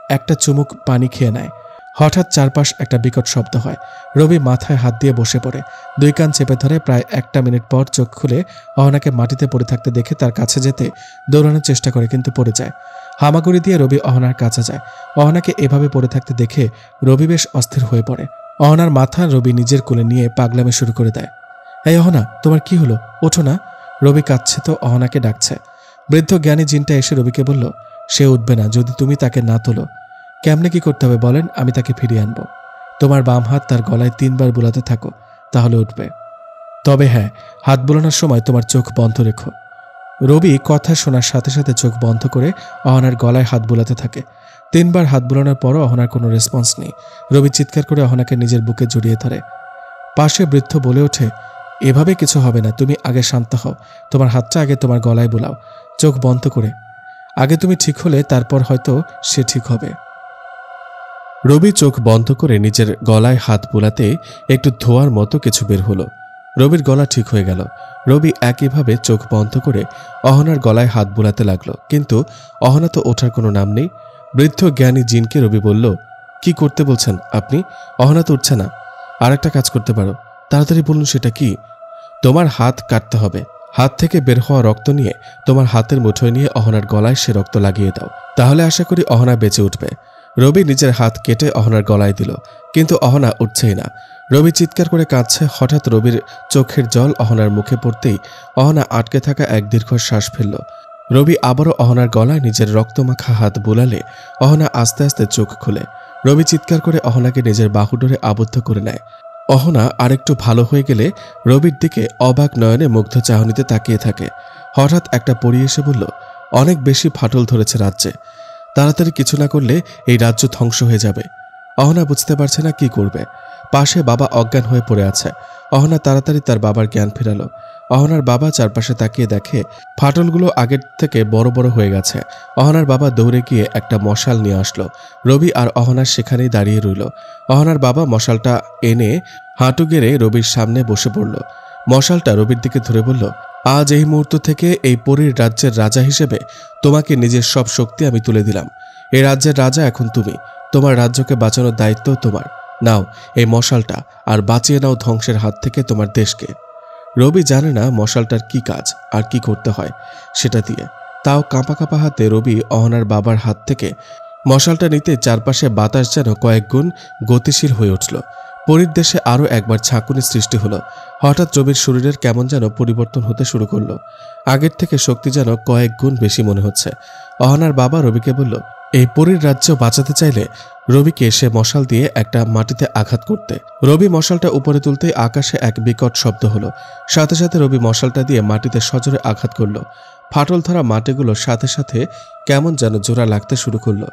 একটা চুমুক পানি খেয়ে নেয়। হঠাৎ চারপাশ একটা বিকট শব্দ হয়। রবি মাথায় হাত দিয়ে বসে পড়ে। দুই কান চেপে ধরে। প্রায় 1 মিনিট পর চোখ খুলে অহনাকে মাটিতে পড়ে থাকতে দেখে তার কাছে যেতে দৌড়ানোর চেষ্টা করে, কিন্তু পড়ে যায়। হামাগুড়ি দিয়ে রবি অহনার কাছে যায়। অহনাকে এভাবে পড়ে থাকতে দেখে রবি বেশ অস্থির হয়ে পড়ে। অহনার মাথা রবি নিজের কোলে নিয়ে পাগলামি শুরু করে দেয়। এই অহনা, তোমার কি হলো? ওঠো না। রবি কাঁদছে তো অহনাকে ডাকছে। বৃদ্ধ জ্ঞানী জিনটা এসে রবিকে বলল, সে উঠবে না যদি তুমি তাকে না তোলো। কেমনে কি করতে হবে বলেন, আমি তাকে ফিরিয়ে আনবো। তোমার বাম হাত তার গলায় 3 বার বুলাতে থাকো, তাহলে উঠবে। তবে হ্যাঁ, হাত বুলানোর সময় তোমার চোখ বন্ধ রেখো। রবি কথা শোনার সাথে সাথে চোখ বন্ধ করে অহনার গলায় হাত বুলাতে থাকে। 3 বার হাত বুলানোর পরও অহনার কোনো রেসপন্স নেই। রবি চিৎকার করে অহনাকে নিজের বুকে জড়িয়ে ধরে। পাশে বৃদ্ধ বলে ওঠে, এভাবে কিছু হবে না, তুমি আগে শান্ত হও। তোমার হাতটা আগে তোমার গলায় বুলাও, চোখ বন্ধ করে। আগে তুমি ঠিক হলে তারপর হয়তো সে ঠিক হবে। রবি চোখ বন্ধ করে নিজের গলায় হাত বুলাতে একটু ধোয়ার মতো কিছু বের হলো। রবির গলা ঠিক হয়ে গেল। রবি একইভাবে চোখ বন্ধ করে অহনার গলায় হাত বুলাতে লাগলো, কিন্তু অহনা তো ওঠার কোনো নাম নেই। বৃদ্ধ জ্ঞানী জিনকে রবি বলল, কি করতে বলছেন আপনি? অহনা তো উঠছে না। আর একটা কাজ করতে পারো, তাড়াতাড়ি বলুন সেটা কি? তোমার হাত কাটতে হবে। হাত থেকে বের হওয়া রক্ত নিয়ে তোমার হাতের মুঠোয় নিয়ে অহনার গলায় সে রক্ত লাগিয়ে দাও, তাহলে আশা করি অহনা বেঁচে উঠবে। রবি নিজের হাত কেটে অহনার গলায় দিল, কিন্তু অহনা উঠছেই না। রবি চিৎকার করে কাঁদছে। হঠাৎ রবির চোখের জল অহনার মুখে পড়তেই অহনা আটকে থাকা এক দীর্ঘ শ্বাস ফেলল। রবি আবারও অহনার গলায় নিজের রক্তমাখা হাত বুলালে অহনা আস্তে আস্তে চোখ খুলে। রবি চিৎকার করে অহনাকে নিজের বাহুডোরে আবদ্ধ করে নেয়। অহনা আরেকটু ভালো হয়ে গেলে রবির দিকে অবাক নয়নে মুগ্ধ চাহনিতে তাকিয়ে থাকে। হঠাৎ একটা পরী এসে বলল, অনেক বেশি ফাটল ধরেছে রাজ্যে, তাড়াতাড়ি কিছু না করলে এই রাজ্য ধ্বংস হয়ে যাবে। অহনা বুঝতে পারছে না কি করবে। পাশে বাবা অজ্ঞান হয়ে পড়ে আছে। অহনা তাড়াতাড়ি তার বাবার জ্ঞান ফেরালো। অহনার বাবা চারপাশে তাকিয়ে দেখে ফাটলগুলো আগের থেকে বড় বড় হয়ে গেছে। অহনার বাবা দৌড়ে গিয়ে একটা মশাল নিয়ে আসলো। রবি আর অহনা সেখানেই দাঁড়িয়ে রইল। অহনার বাবা মশালটা এনে হাঁটু গেড়ে রবির সামনে বসে পড়ল। মশালটা রবির দিকে ধরে বলল, আজ এই মুহূর্ত থেকে এই পরীর রাজ্যের রাজা হিসেবে তোমাকে নিজের সব শক্তি আমি তুলে দিলাম। এই রাজ্যের রাজা এখন তুমি। তোমার রাজ্যকে বাঁচানোর দায়িত্ব তোমার। নাও এই মশালটা, আর বাঁচিয়ে নাও ধ্বংসের হাত থেকে তোমার দেশকে। রবি জানে না মশালটার কি কাজ আর কি করতে হয় সেটা দিয়ে। তাও কাঁপা কাঁপা হাতে রবি অহনার বাবার হাত থেকে মশালটা নিতে চারপাশে বাতাস যেন কয়েক গুণ গতিশীল হয়ে উঠল। পরীর দেশে আরও একবার ঝাঁকুনির সৃষ্টি হলো। হঠাৎ রবির শরীরের কেমন যেন পরিবর্তন হতে শুরু করলো। আগের থেকে শক্তি যেন কয়েক গুণ বেশি মনে হচ্ছে। অহনার বাবা রবিকে বলল, এই পরীর রাজ্য বাঁচাতে চাইলে রবিকে সে মশাল দিয়ে একটা মাটিতে আঘাত করতে। রবি মশালটা উপরে তুলতেই আকাশে এক বিকট শব্দ হলো। সাথে সাথে রবি মশালটা দিয়ে মাটিতে সজোরে আঘাত করলো। ফাটল ধরা মাটিগুলো সাথে সাথে কেমন যেন জোড়া লাগতে শুরু করলো।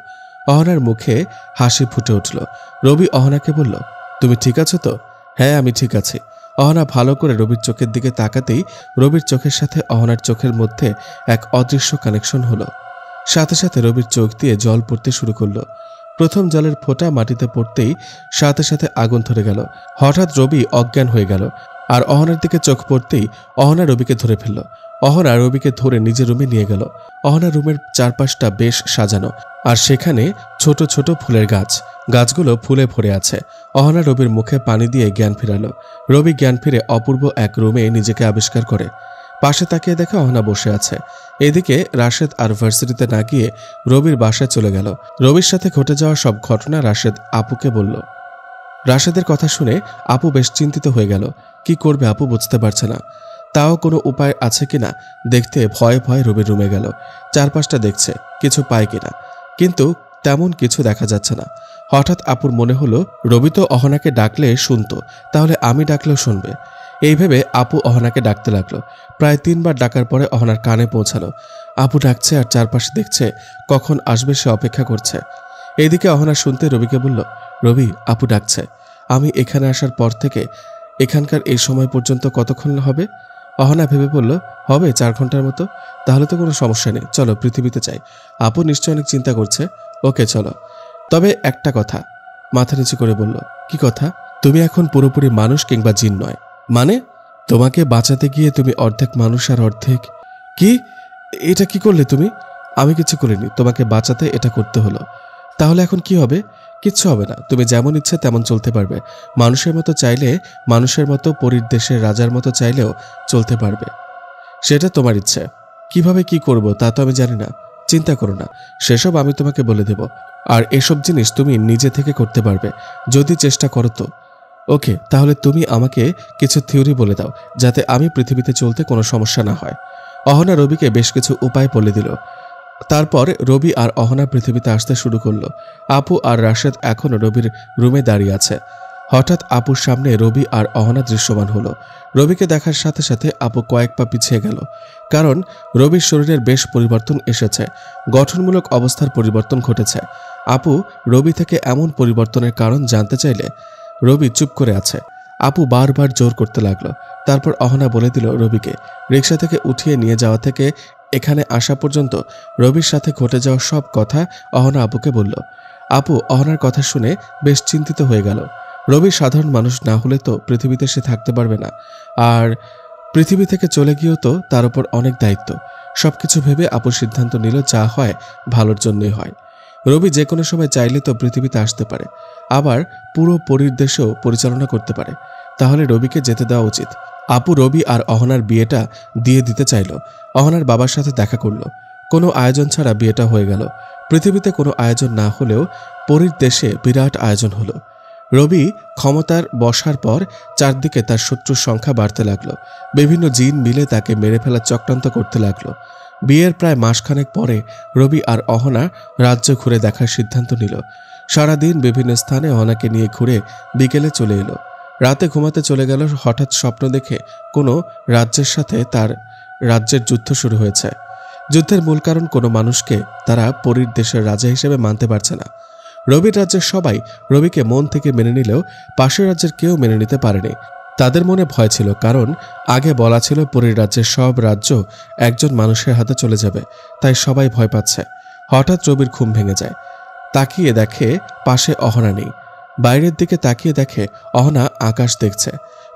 অহনার মুখে হাসি ফুটে উঠল। রবি অহনাকে বলল, তুমি ঠিক আছো তো? হ্যাঁ, আমি ঠিক আছি। অহনা ভালো করে রবির চোখের দিকে তাকাতেই রবির চোখের সাথে অহনার চোখের মধ্যে এক অদৃশ্য কানেকশন হলো। সাথে সাথে রবির চোখ দিয়ে জল পড়তে শুরু করলো। প্রথম জলের ফোঁটা মাটিতে পড়তেই সাথে সাথে আগুন ধরে গেল। হঠাৎ রবি অজ্ঞান হয়ে গেল, আর অহনার দিকে চোখ পড়তেই অহনা রবিকে ধরে ফেলল। অহনা রবিকে ধরে নিজের রুমে নিয়ে গেল। অহনা রুমের চারপাশটা বেশ সাজানো, আর সেখানে ছোট ছোট ফুলের গাছ। গাছগুলো ফুলে ভরে আছে। অহনা রবির মুখে পানি দিয়ে জ্ঞান ফিরালো। রবি জ্ঞান ফিরে অপূর্ব এক রুমে নিজেকে আবিষ্কার করে। পাশে তাকিয়ে দেখে অহনা বসে আছে। এদিকে রাশেদ আর ভার্সিটিতে না গিয়ে রবির বাসায় চলে গেল। রবির সাথে ঘটে যাওয়া সব ঘটনা রাশেদ আপুকে বলল। রাশেদের কথা শুনে আপু বেশ চিন্তিত হয়ে গেল। কি করবে আপু বুঝতে পারছে না। তাও কোনো উপায় আছে কিনা দেখতে ভয়ে ভয়ে রবির রুমে গেল। চারপাশটা দেখছে কিছু পায় কিনা, কিন্তু তেমন কিছু দেখা যাচ্ছে না। হঠাৎ আপুর মনে হলো রবি তো অহনাকে ডাকলে শুনতো, তাহলে আমি ডাকলেও শুনবে। এই ভেবে আপু অহনাকে ডাকতে লাগলো। প্রায় 3 বার ডাকার পরে অহনার কানে পৌঁছালো। আপু ডাকছে আর চারপাশে দেখছে, কখন আসবে সে অপেক্ষা করছে। এইদিকে অহনা শুনতে রবিকে বলল, রবি আপু ডাকছে। আমি এখানে আসার পর থেকে এখানকার এই সময় পর্যন্ত কতক্ষণ হবে? অহনা ভেবে বলল, হবে 4 ঘন্টার মতো। তাহলে তো কোনো সমস্যা নেই, চলো পৃথিবীতে যাই। আপু নিশ্চয় অনেক চিন্তা করছে। ওকে চলো। তবে একটা কথা, মাথা নিচু করে বলল। কি কথা? তুমি এখন পুরোপুরি মানুষ কিংবা জিন নয়। মানে? তোমাকে বাঁচাতে গিয়ে তুমি অর্ধেক মানুষ আর অর্ধেক। কি? এটা কি করলে তুমি? আমি কিছু করিনি, তোমাকে বাঁচাতে এটা করতে হলো। তাহলে এখন কি হবে? কিচ্ছু হবে না, তুমি যেমন ইচ্ছে তেমন চলতে পারবে। মানুষের মতো চাইলে মানুষের মতো, পরীর দেশের রাজার মতো চাইলেও চলতে পারবে। সেটা তোমার ইচ্ছে। কিভাবে কি করব তা তো আমি জানি না। চিন্তা করো না, সেসব আমি তোমাকে বলে দেব। আর এসব জিনিস তুমি নিজে থেকে করতে পারবে যদি চেষ্টা করো তো। ওকে, তাহলে তুমি আমাকে কিছু থিওরি বলে দাও, যাতে আমি পৃথিবীতে চলতে কোনো সমস্যা না হয়। অহনা রবিকে বেশ কিছু উপায় বলে দিল। তারপর রবি আর অহনা পৃথিবীতে আসতে শুরু করলো। আপু আর রাশেদ এখনও রবির রুমে দাঁড়িয়ে আছে। হঠাৎ আপুর সামনে রবি আর অহনা দৃশ্যমান হলো। রবিকে দেখার সাথে সাথে আপু কয়েক পা পিছিয়ে গেল, কারণ রবির শরীরের বেশ পরিবর্তন এসেছে। গঠনমূলক অবস্থার পরিবর্তন ঘটেছে। আপু রবি থেকে এমন পরিবর্তনের কারণ জানতে চাইলে রবি চুপ করে আছে। আপু বারবার জোর করতে লাগলো। তারপর অহনা বলে দিল রবিকে, রিক্সা থেকে উঠিয়ে নিয়ে যাওয়া থেকে এখানে আসা পর্যন্ত রবির সাথে ঘটে যাওয়া সব কথা অহনা আপুকে বলল। আপু অহনার কথা শুনে বেশ চিন্তিত হয়ে গেল। রবি সাধারণ মানুষ না হলে তো পৃথিবীতে সে থাকতে পারবে না, আর পৃথিবী থেকে চলে গিয়েও তো তার উপর অনেক দায়িত্ব। সবকিছু ভেবে আপু সিদ্ধান্ত নিল যা হয় ভালোর জন্যই হয়। রবি যে কোনো সময় চাইলে তো পৃথিবীতে আসতে পারে, আবার পুরো পরীর দেশেও পরিচালনা করতে পারে। তাহলে রবিকে যেতে দেওয়া উচিত। আপু রবি আর অহনার বিয়েটা দিয়ে দিতে চাইল। অহনার বাবার সাথে দেখা করল। কোনো আয়োজন ছাড়া বিয়েটা হয়ে গেল। পৃথিবীতে কোনো আয়োজন না হলেও পরীর দেশে বিরাট আয়োজন হলো। রবি ক্ষমতার বসার পর চারদিকে তার শত্রুর সংখ্যা বাড়তে লাগলো। বিভিন্ন জিন মিলে তাকে মেরে ফেলার চক্রান্ত করতে লাগলো। বিয়ের প্রায় মাসখানেক পরে রবি আর অহনা রাজ্য ঘুরে দেখার সিদ্ধান্ত নিল। সারাদিন বিভিন্ন স্থানে অহনাকে নিয়ে ঘুরে বিকেলে চলে এলো। রাতে ঘুমাতে চলে গেল। হঠাৎ স্বপ্ন দেখে কোনো রাজ্যের সাথে তার রাজ্যের যুদ্ধ শুরু হয়েছে। যুদ্ধের মূল কারণ কোনো মানুষকে তারা পরীর দেশের রাজা হিসেবে মানতে পারছে না। রবির রাজ্যের সবাই রবিকে মন থেকে মেনে নিলেও পাশের রাজ্যের কেউ মেনে নিতে পারেনি। তাদের মনে ভয় ছিল, কারণ আগে বলা ছিল পরীর রাজ্যের সব রাজ্য একজন মানুষের হাতে চলে যাবে, তাই সবাই ভয় পাচ্ছে। হঠাৎ রবির ঘুম ভেঙে যায়। তাকিয়ে দেখে পাশে অহনা নেই। বাইরের দিকে তাকিয়ে দেখে অহনা আকাশ দেখছে।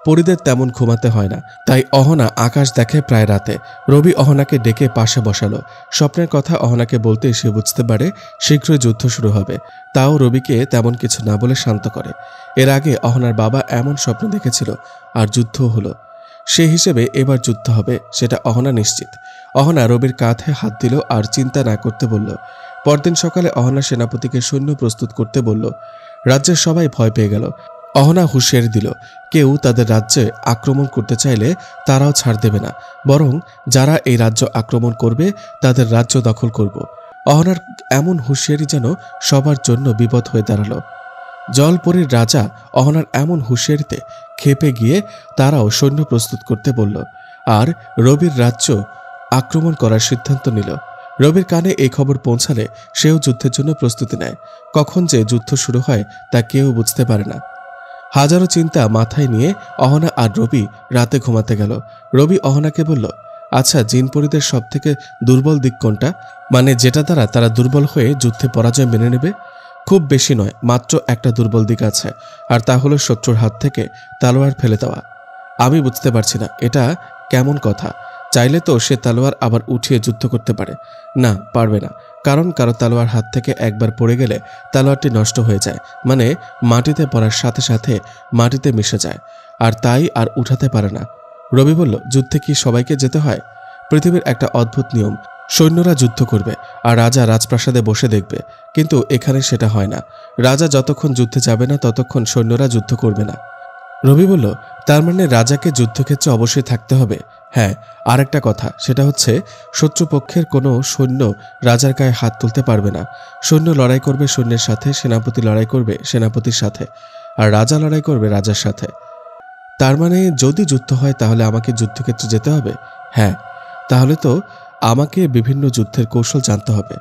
পরীদের তেমন ঘুমাতে হয় না, তাই অহনা আকাশ দেখে প্রায় রাতে। রবি অহনাকে ডেকে পাশে বসালো। স্বপ্নের কথা অহনাকে বলতে সে বুঝতে পারে শীঘ্রই যুদ্ধ শুরু হবে। তাও রবিকে তেমন কিছু না বলে শান্ত করে। এর আগে অহনার বাবা এমন স্বপ্ন দেখেছিল, আর যুদ্ধও হলো। সে হিসেবে এবার যুদ্ধ হবে সেটা অহনা নিশ্চিত। অহনা রবির কাঁধে হাত দিল আর চিন্তা না করতে বলল। পরদিন সকালে অহনা সেনাপতিকে সৈন্য প্রস্তুত করতে বলল। রাজ্যের সবাই ভয় পেয়ে গেল। অহনা হুঁশিয়ারি দিল, কেউ তাদের রাজ্যে আক্রমণ করতে চাইলে তারাও ছাড় দেবে না, বরং যারা এই রাজ্য আক্রমণ করবে তাদের রাজ্য দখল করব। অহনার এমন হুঁশিয়ারি যেন সবার জন্য বিপদ হয়ে দাঁড়ালো। জলপরীর রাজা অহনার এমন হুঁশিয়ারিতে ক্ষেপে গিয়ে তারাও সৈন্য প্রস্তুত করতে বলল, আর রবির রাজ্য আক্রমণ করার সিদ্ধান্ত নিল। রবির কানে এই খবর পৌঁছালে সেও যুদ্ধের জন্য প্রস্তুতি নেয়। কখন যে যুদ্ধ শুরু হয় তা কেউ বুঝতে পারে না। হাজারো চিন্তা মাথায় নিয়ে অহনা আর রবি রাতে ঘুমাতে গেল। রবি অহনাকে বলল, আচ্ছা জিনপরীদের সব থেকে দুর্বল দিক কোনটা? মানে যেটা দ্বারা তারা দুর্বল হয়ে যুদ্ধে পরাজয় মেনে নেবে? খুব বেশি নয়, মাত্র একটা দুর্বল দিক আছে, আর তা হলো শত্রুর হাত থেকে তালোয়ার ফেলে দেওয়া। আমি বুঝতে পারছি না এটা কেমন কথা। চাইলে তো সে তালোয়ার আবার উঠিয়ে যুদ্ধ করতে পারে। না, পারবে না। কারণ কারো তালোয়ার হাত থেকে একবার পড়ে গেলে তালোয়ারটি নষ্ট হয়ে যায়, মানে মাটিতে পড়ার সাথে সাথে মাটিতে মিশে যায়, আর তাই আর উঠাতে পারে না। রবি বলল, যুদ্ধে কি সবাইকে যেতে হয়? পৃথিবীর একটা অদ্ভুত নিয়ম, সৈন্যরা যুদ্ধ করবে আর রাজা রাজপ্রাসাদে বসে দেখবে, কিন্তু এখানে সেটা হয় না। রাজা যতক্ষণ যুদ্ধে যাবে না ততক্ষণ সৈন্যরা যুদ্ধ করবে না। রবি বলল, তার মানে রাজাকে যুদ্ধক্ষেত্রে অবশ্যই থাকতে হবে? হ্যাঁ, আর একটা কথা, সেটা হচ্ছে শত্রুপক্ষের কোনো সৈন্য রাজার গায়ে হাত তুলতে পারবে না। সৈন্য লড়াই করবে সৈন্যের সাথে, সেনাপতি লড়াই করবে সেনাপতির সাথে, আর রাজা লড়াই করবে রাজার সাথে। তার মানে যদি যুদ্ধ হয় তাহলে আমাকে যুদ্ধক্ষেত্রে যেতে হবে? হ্যাঁ। তাহলে তো আমাকে বিভিন্ন যুদ্ধের কৌশল জানতে হবে।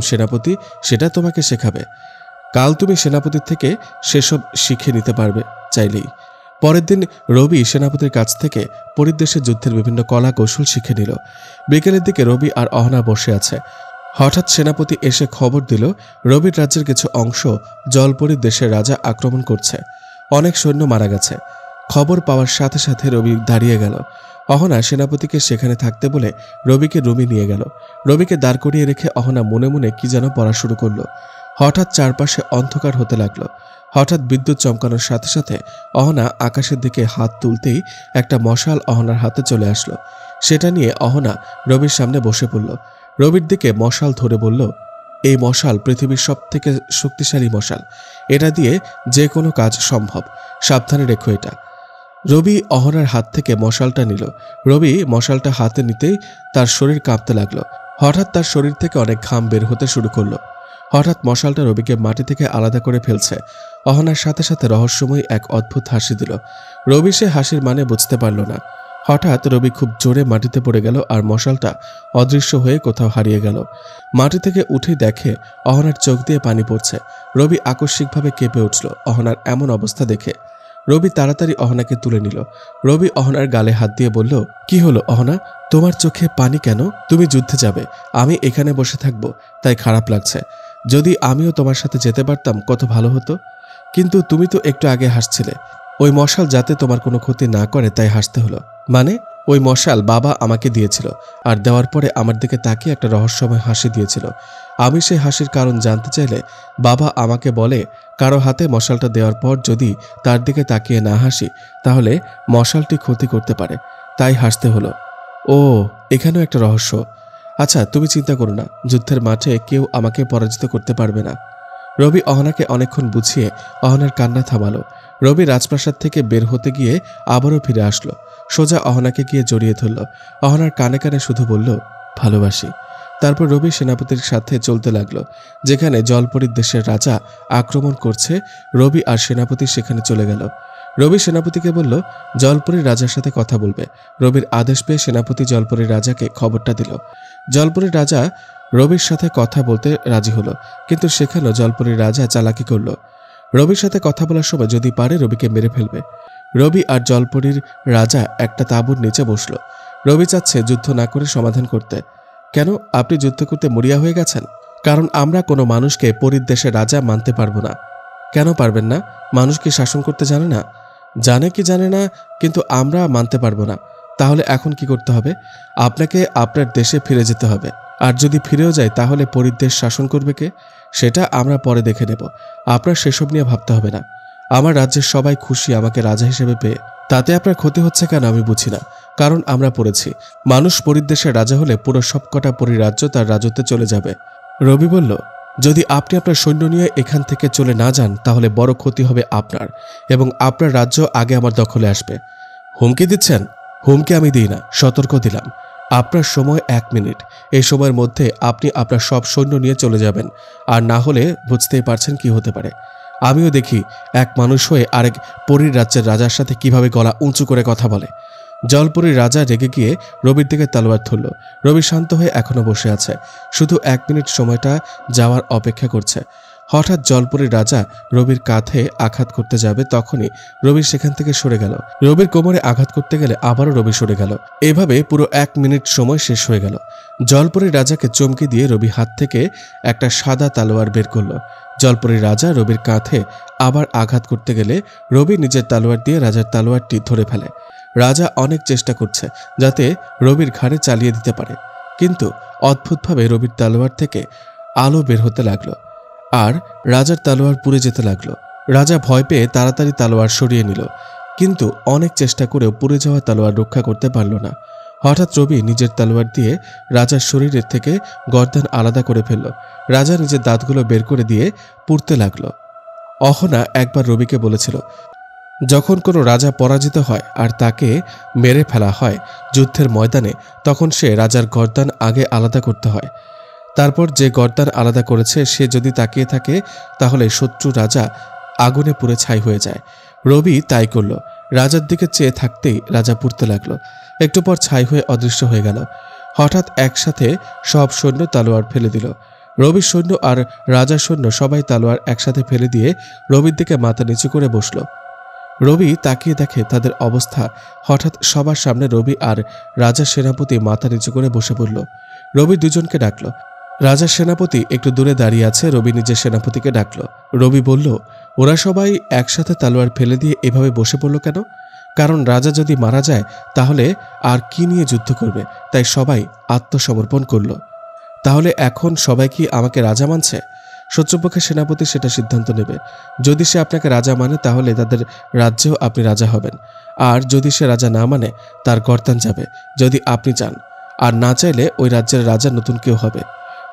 সেনাপতি সেটা তোমাকে শেখাবে। কাল তুমি সেনাপতির থেকে সেসব শিখে নিতে পারবে চাইলেই। পরের দিন রবি সেনাপতির কাছ থেকে পরিদেশের যুদ্ধের বিভিন্ন কলা কৌশল শিখে নিল। বিকেলের দিকে রবি আর অহনা বসে আছে। হঠাৎ সেনাপতি এসে খবর দিল, রবির রাজ্যের কিছু অংশ জলপরীর দেশের রাজা আক্রমণ করছে, অনেক সৈন্য মারা গেছে। খবর পাওয়ার সাথে সাথে রবি দাঁড়িয়ে গেল। অহনা সেনাপতিকে সেখানে থাকতে বলে রবিকে রুমে নিয়ে গেল। রবিকে দাঁড় করিয়ে রেখে অহনা মনে মনে কি যেন পড়া শুরু করলো। হঠাৎ চারপাশে অন্ধকার হতে লাগলো। হঠাৎ বিদ্যুৎ চমকানোর সাথে সাথে অহনা আকাশের দিকে হাত তুলতেই একটা মশাল অহনার হাতে চলে আসলো। সেটা নিয়ে অহনা রবির সামনে বসে পড়ল। রবির দিকে মশাল ধরে বলল, এই মশাল পৃথিবীর সব থেকে শক্তিশালী মশাল, এটা দিয়ে যে কোনো কাজ সম্ভব, সাবধানে রেখো এটা। রবি অহনার হাত থেকে মশালটা নিল। রবি মশালটা হাতে নিতেই তার শরীর কাঁপতে লাগলো। হঠাৎ তার শরীর থেকে অনেক ঘাম বের হতে শুরু করলো। হঠাৎ মশালটা রবিকে মাটি থেকে আলাদা করে ফেলছে। অহনার সাথে সাথে রহস্যময় এক অদ্ভুত হাসি দিল। রবি সে হাসির মানে বুঝতে পারল না। হঠাৎ রবি খুব জোরে মাটিতে পড়ে গেল আর মশালটা অদৃশ্য হয়ে কোথাও হারিয়ে গেল। মাটি থেকে উঠেই দেখে অহনার চোখ দিয়ে পানি পড়ছে। রবি আকস্মিকভাবে কেঁপে উঠল অহনার এমন অবস্থা দেখে। রবি তাড়াতাড়ি অহনাকে তুলে নিল। রবি অহনার গালে হাত দিয়ে বলল, কি হলো অহনা, তোমার চোখে পানি কেন? তুমি যুদ্ধে যাবে, আমি এখানে বসে থাকবো, তাই খারাপ লাগছে। যদি আমিও তোমার সাথে যেতে পারতাম কত ভালো হতো। কিন্তু তুমি তো একটু আগে হাসছিলে। ওই মশাল যাতে তোমার কোনো ক্ষতি না করে তাই হাসতে হলো। মানে? ওই মশাল বাবা আমাকে দিয়েছিল, আর দেওয়ার পরে আমার দিকে তাকিয়ে একটা রহস্যময় হাসি দিয়েছিল। আমি সেই হাসির কারণ জানতে চাইলে বাবা আমাকে বলে, কারো হাতে মশালটা দেওয়ার পর যদি তার দিকে তাকিয়ে না হাসি তাহলে মশালটি ক্ষতি করতে পারে, তাই হাসতে হলো। ও, এখানেও একটা রহস্য। আচ্ছা, তুমি চিন্তা করো না, যুদ্ধের মাঠে কেউ আমাকে পরাজিত করতে পারবে না। রবি অহনাকে অনেকক্ষণ বুঝিয়ে অহনার কান্না থামালো। রবি রাজপ্রাসাদ থেকে বের হতে গিয়ে আবারও ফিরে আসলো। সোজা অহনাকে গিয়ে জড়িয়ে ধরল। অহনার কানে কানে শুধু বলল, ভালোবাসি। তারপর রবি সেনাপতির সাথে চলতে লাগলো। যেখানে জলপরীর দেশের রাজা আক্রমণ করছে, রবি আর সেনাপতি সেখানে চলে গেল। রবি সেনাপতিকে বলল, জলপরীর রাজার সাথে কথা বলবে। রবির আদেশ পেয়ে সেনাপতি জলপরীর রাজাকে খবরটা দিল। জলপরীর রাজা রবির সাথে কথা বলতে রাজি হলো, কিন্তু সেখানেও জলপরীর রাজা চালাকি করল। রবির সাথে কথা বলার সময় যদি পারে রবিকে মেরে ফেলবে। রবি আর জলপরীর রাজা একটা তাঁবুর নিচে বসল। রবি চাচ্ছে যুদ্ধ না করে সমাধান করতে। কেন? আপনি যুদ্ধ করতে মরিয়া হয়ে গেছেন? কারণ আমরা কোনো মানুষকে পরীর দেশের রাজা মানতে পারবো না। কেন পারবেন না? মানুষ কি শাসন করতে জানে না? জানে কি জানে না, কিন্তু আমরা মানতে পারবো না। তাহলে এখন কি করতে হবে? আপনাকে আপনার দেশে ফিরে যেতে হবে। আর যদি ফিরেও যায় তাহলে পরীর দেশ শাসন করবে কে? সেটা আমরা পরে দেখে নেব। আপনার সেসব নিয়ে ভাবতে হবে না। আমার রাজ্যের সবাই খুশি আমাকে রাজা হিসেবে পেয়ে। তাতে আপনার ক্ষতি হচ্ছে কেন আমি বুঝি না। কারণ আমরা পড়েছি, মানুষ পরীর দেশের রাজা হলে পুরো সবকটা পরী রাজ্য তার রাজত্বে চলে যাবে। রবি বলল, যদি আপনি আপনার সৈন্য নিয়ে এখান থেকে চলে না যান তাহলে বড় ক্ষতি হবে আপনার, এবং আপনার রাজ্য আগে আমার দখলে আসবে। হুমকি দিচ্ছেন? হুমকি আমি দিই না, সতর্ক দিলাম। আপনার সময় 1 মিনিট। এই সময়ের মধ্যে আপনি আপনার সব সৈন্য নিয়ে চলে যাবেন, আর না হলে বুঝতেই পারছেন কি হতে পারে। আমিও দেখি এক মানুষ হয়ে আরেক পরীর রাজ্যের রাজার সাথে কিভাবে গলা উঁচু করে কথা বলে। জলপরীর রাজা রেগে গিয়ে রবির দিকে তলোয়ার ধরল। রবি শান্ত হয়ে এখনো বসে আছে, শুধু 1 মিনিট সময়টা যাওয়ার অপেক্ষা করছে। হঠাৎ জলপরীর রাজা রবির কাঁধে আঘাত করতে যাবে, তখনই রবি সেখান থেকে সরে গেল। রবির কোমরে আঘাত করতে গেলে আবারও রবি সরে গেল। এভাবে পুরো 1 মিনিট সময় শেষ হয়ে গেল। জলপরীর রাজাকে চমকে দিয়ে রবি হাত থেকে একটা সাদা তলোয়ার বের করল। জলপরীর রাজা রবির কাঁধে আবার আঘাত করতে গেলে রবি নিজের তলোয়ার দিয়ে রাজার তলোয়ারটি ধরে ফেলে। রাজা অনেক চেষ্টা করছে যাতে রবির ঘাড়ে চালিয়ে দিতে পারে, কিন্তু অদ্ভুতভাবে রবির তলোয়ার থেকে আলো বের হতে লাগলো আর রাজার তলোয়ার পুড়ে যেতে লাগলো। রাজা ভয় পেয়ে তাড়াতাড়ি তলোয়ার সরিয়ে নিল, কিন্তু অনেক চেষ্টা করেও পুড়ে যাওয়া তলোয়ার রক্ষা করতে পারল না। হঠাৎ রবি নিজের তলোয়ার দিয়ে রাজার শরীরের থেকে গর্দান আলাদা করে ফেলল। রাজা নিজের দাঁতগুলো বের করে দিয়ে পুড়তে লাগলো। অহনা একবার রবিকে বলেছিল, যখন কোনো রাজা পরাজিত হয় আর তাকে মেরে ফেলা হয় যুদ্ধের ময়দানে, তখন সে রাজার গর্দান আগে আলাদা করতে হয়। তারপর যে গর্দান আলাদা করেছে সে যদি তাকিয়ে থাকে তাহলে শত্রু রাজা আগুনে পুড়ে ছাই হয়ে যায়। রবি তাই করল। রাজার দিকে চেয়ে থাকতেই রাজা পুড়তে লাগলো। একটু পর ছাই হয়ে অদৃশ্য হয়ে গেল। হঠাৎ একসাথে সব সৈন্য তলোয়ার ফেলে দিল। রবির সৈন্য আর রাজার সৈন্য সবাই তলোয়ার একসাথে ফেলে দিয়ে রবির দিকে মাথা নিচু করে বসল। রবি তাকিয়ে দেখে তাদের অবস্থা। হঠাৎ সবার সামনে রবি আর রাজার সেনাপতি মাথা নিচু করে বসে পড়ল। রবি দুজনকে ডাকল। রাজার সেনাপতি একটু দূরে দাঁড়িয়ে আছে। রবি নিজের সেনাপতিকে ডাকল। রবি বলল, ওরা সবাই একসাথে তলোয়ার ফেলে দিয়ে এভাবে বসে পড়ল কেন? কারণ রাজা যদি মারা যায় তাহলে আর কি নিয়ে যুদ্ধ করবে, তাই সবাই আত্মসমর্পণ করল। তাহলে এখন সবাই কি আমাকে রাজা মানছে? শত্রুপক্ষের সেনাপতি সেটা সিদ্ধান্ত নেবে। যদি সে আপনাকে রাজা মানে তাহলে তাদের রাজ্যেও আপনি রাজা হবেন, আর যদি সে রাজা না মানে তার গর্দান যাবে যদি আপনি চান, আর না চাইলে ওই রাজ্যের রাজা নতুন কেউ হবে।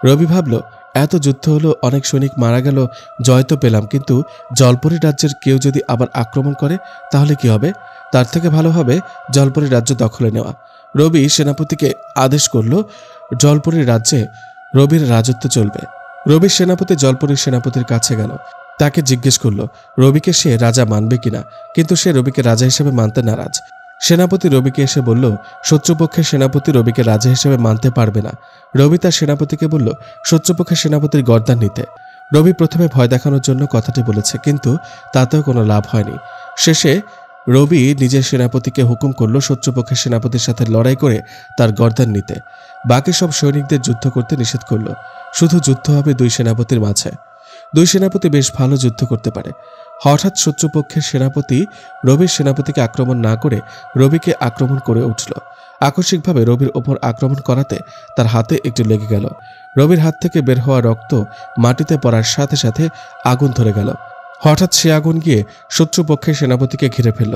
রবি ভাবল, এত যুদ্ধ হলো, অনেক সৈনিক মারা গেল, জয় তো পেলাম, কিন্তু জলপরী রাজ্যের কেউ যদি আবার আক্রমণ করে তাহলে কি হবে? তার থেকে ভালো হবে জলপরী রাজ্য দখলে নেওয়া। রবি সেনাপতিকে আদেশ করল, জলপরী রাজ্যে রবির রাজত্ব চলবে। রবির সেনাপতি জলপরীর সেনাপতির কাছে গেল। তাকে জিজ্ঞেস করল রবিকে সে রাজা মানবে কিনা, কিন্তু সে রবিকে রাজা হিসেবে মানতে নারাজ। সেনাপতি রবিকে এসে বলল, শত্রুপক্ষের সেনাপতি রবিকে রাজা হিসেবে মানতে পারবে না। রবি তার সেনাপতিকে বলল শত্রুপক্ষের সেনাপতির গর্দান নিতে। রবি প্রথমে ভয় দেখানোর জন্য কথাটি বলেছে, কিন্তু তাতেও কোনো লাভ হয়নি। শেষে রবি নিজের সেনাপতিকে হুকুম করল শত্রুপক্ষের সেনাপতির সাথে লড়াই করে তার গর্দান নিতে। বাকি সব সৈনিকদের যুদ্ধ করতে নিষেধ করল। শুধু যুদ্ধ হবে দুই সেনাপতির মাঝে। দুই সেনাপতি বেশ ভালো যুদ্ধ করতে পারে। হঠাৎ শত্রুপক্ষের সেনাপতি রবির সেনাপতিকে আক্রমণ না করে রবিকে আক্রমণ করে উঠল। আকস্মিকভাবে রবির ওপর আক্রমণ করাতে তার হাতে একটু লেগে গেল। রবির হাত থেকে বের হওয়া রক্ত মাটিতে পড়ার সাথে সাথে আগুন ধরে গেল। হঠাৎ সে আগুন গিয়ে শত্রুপক্ষের সেনাপতিকে ঘিরে ফেলল।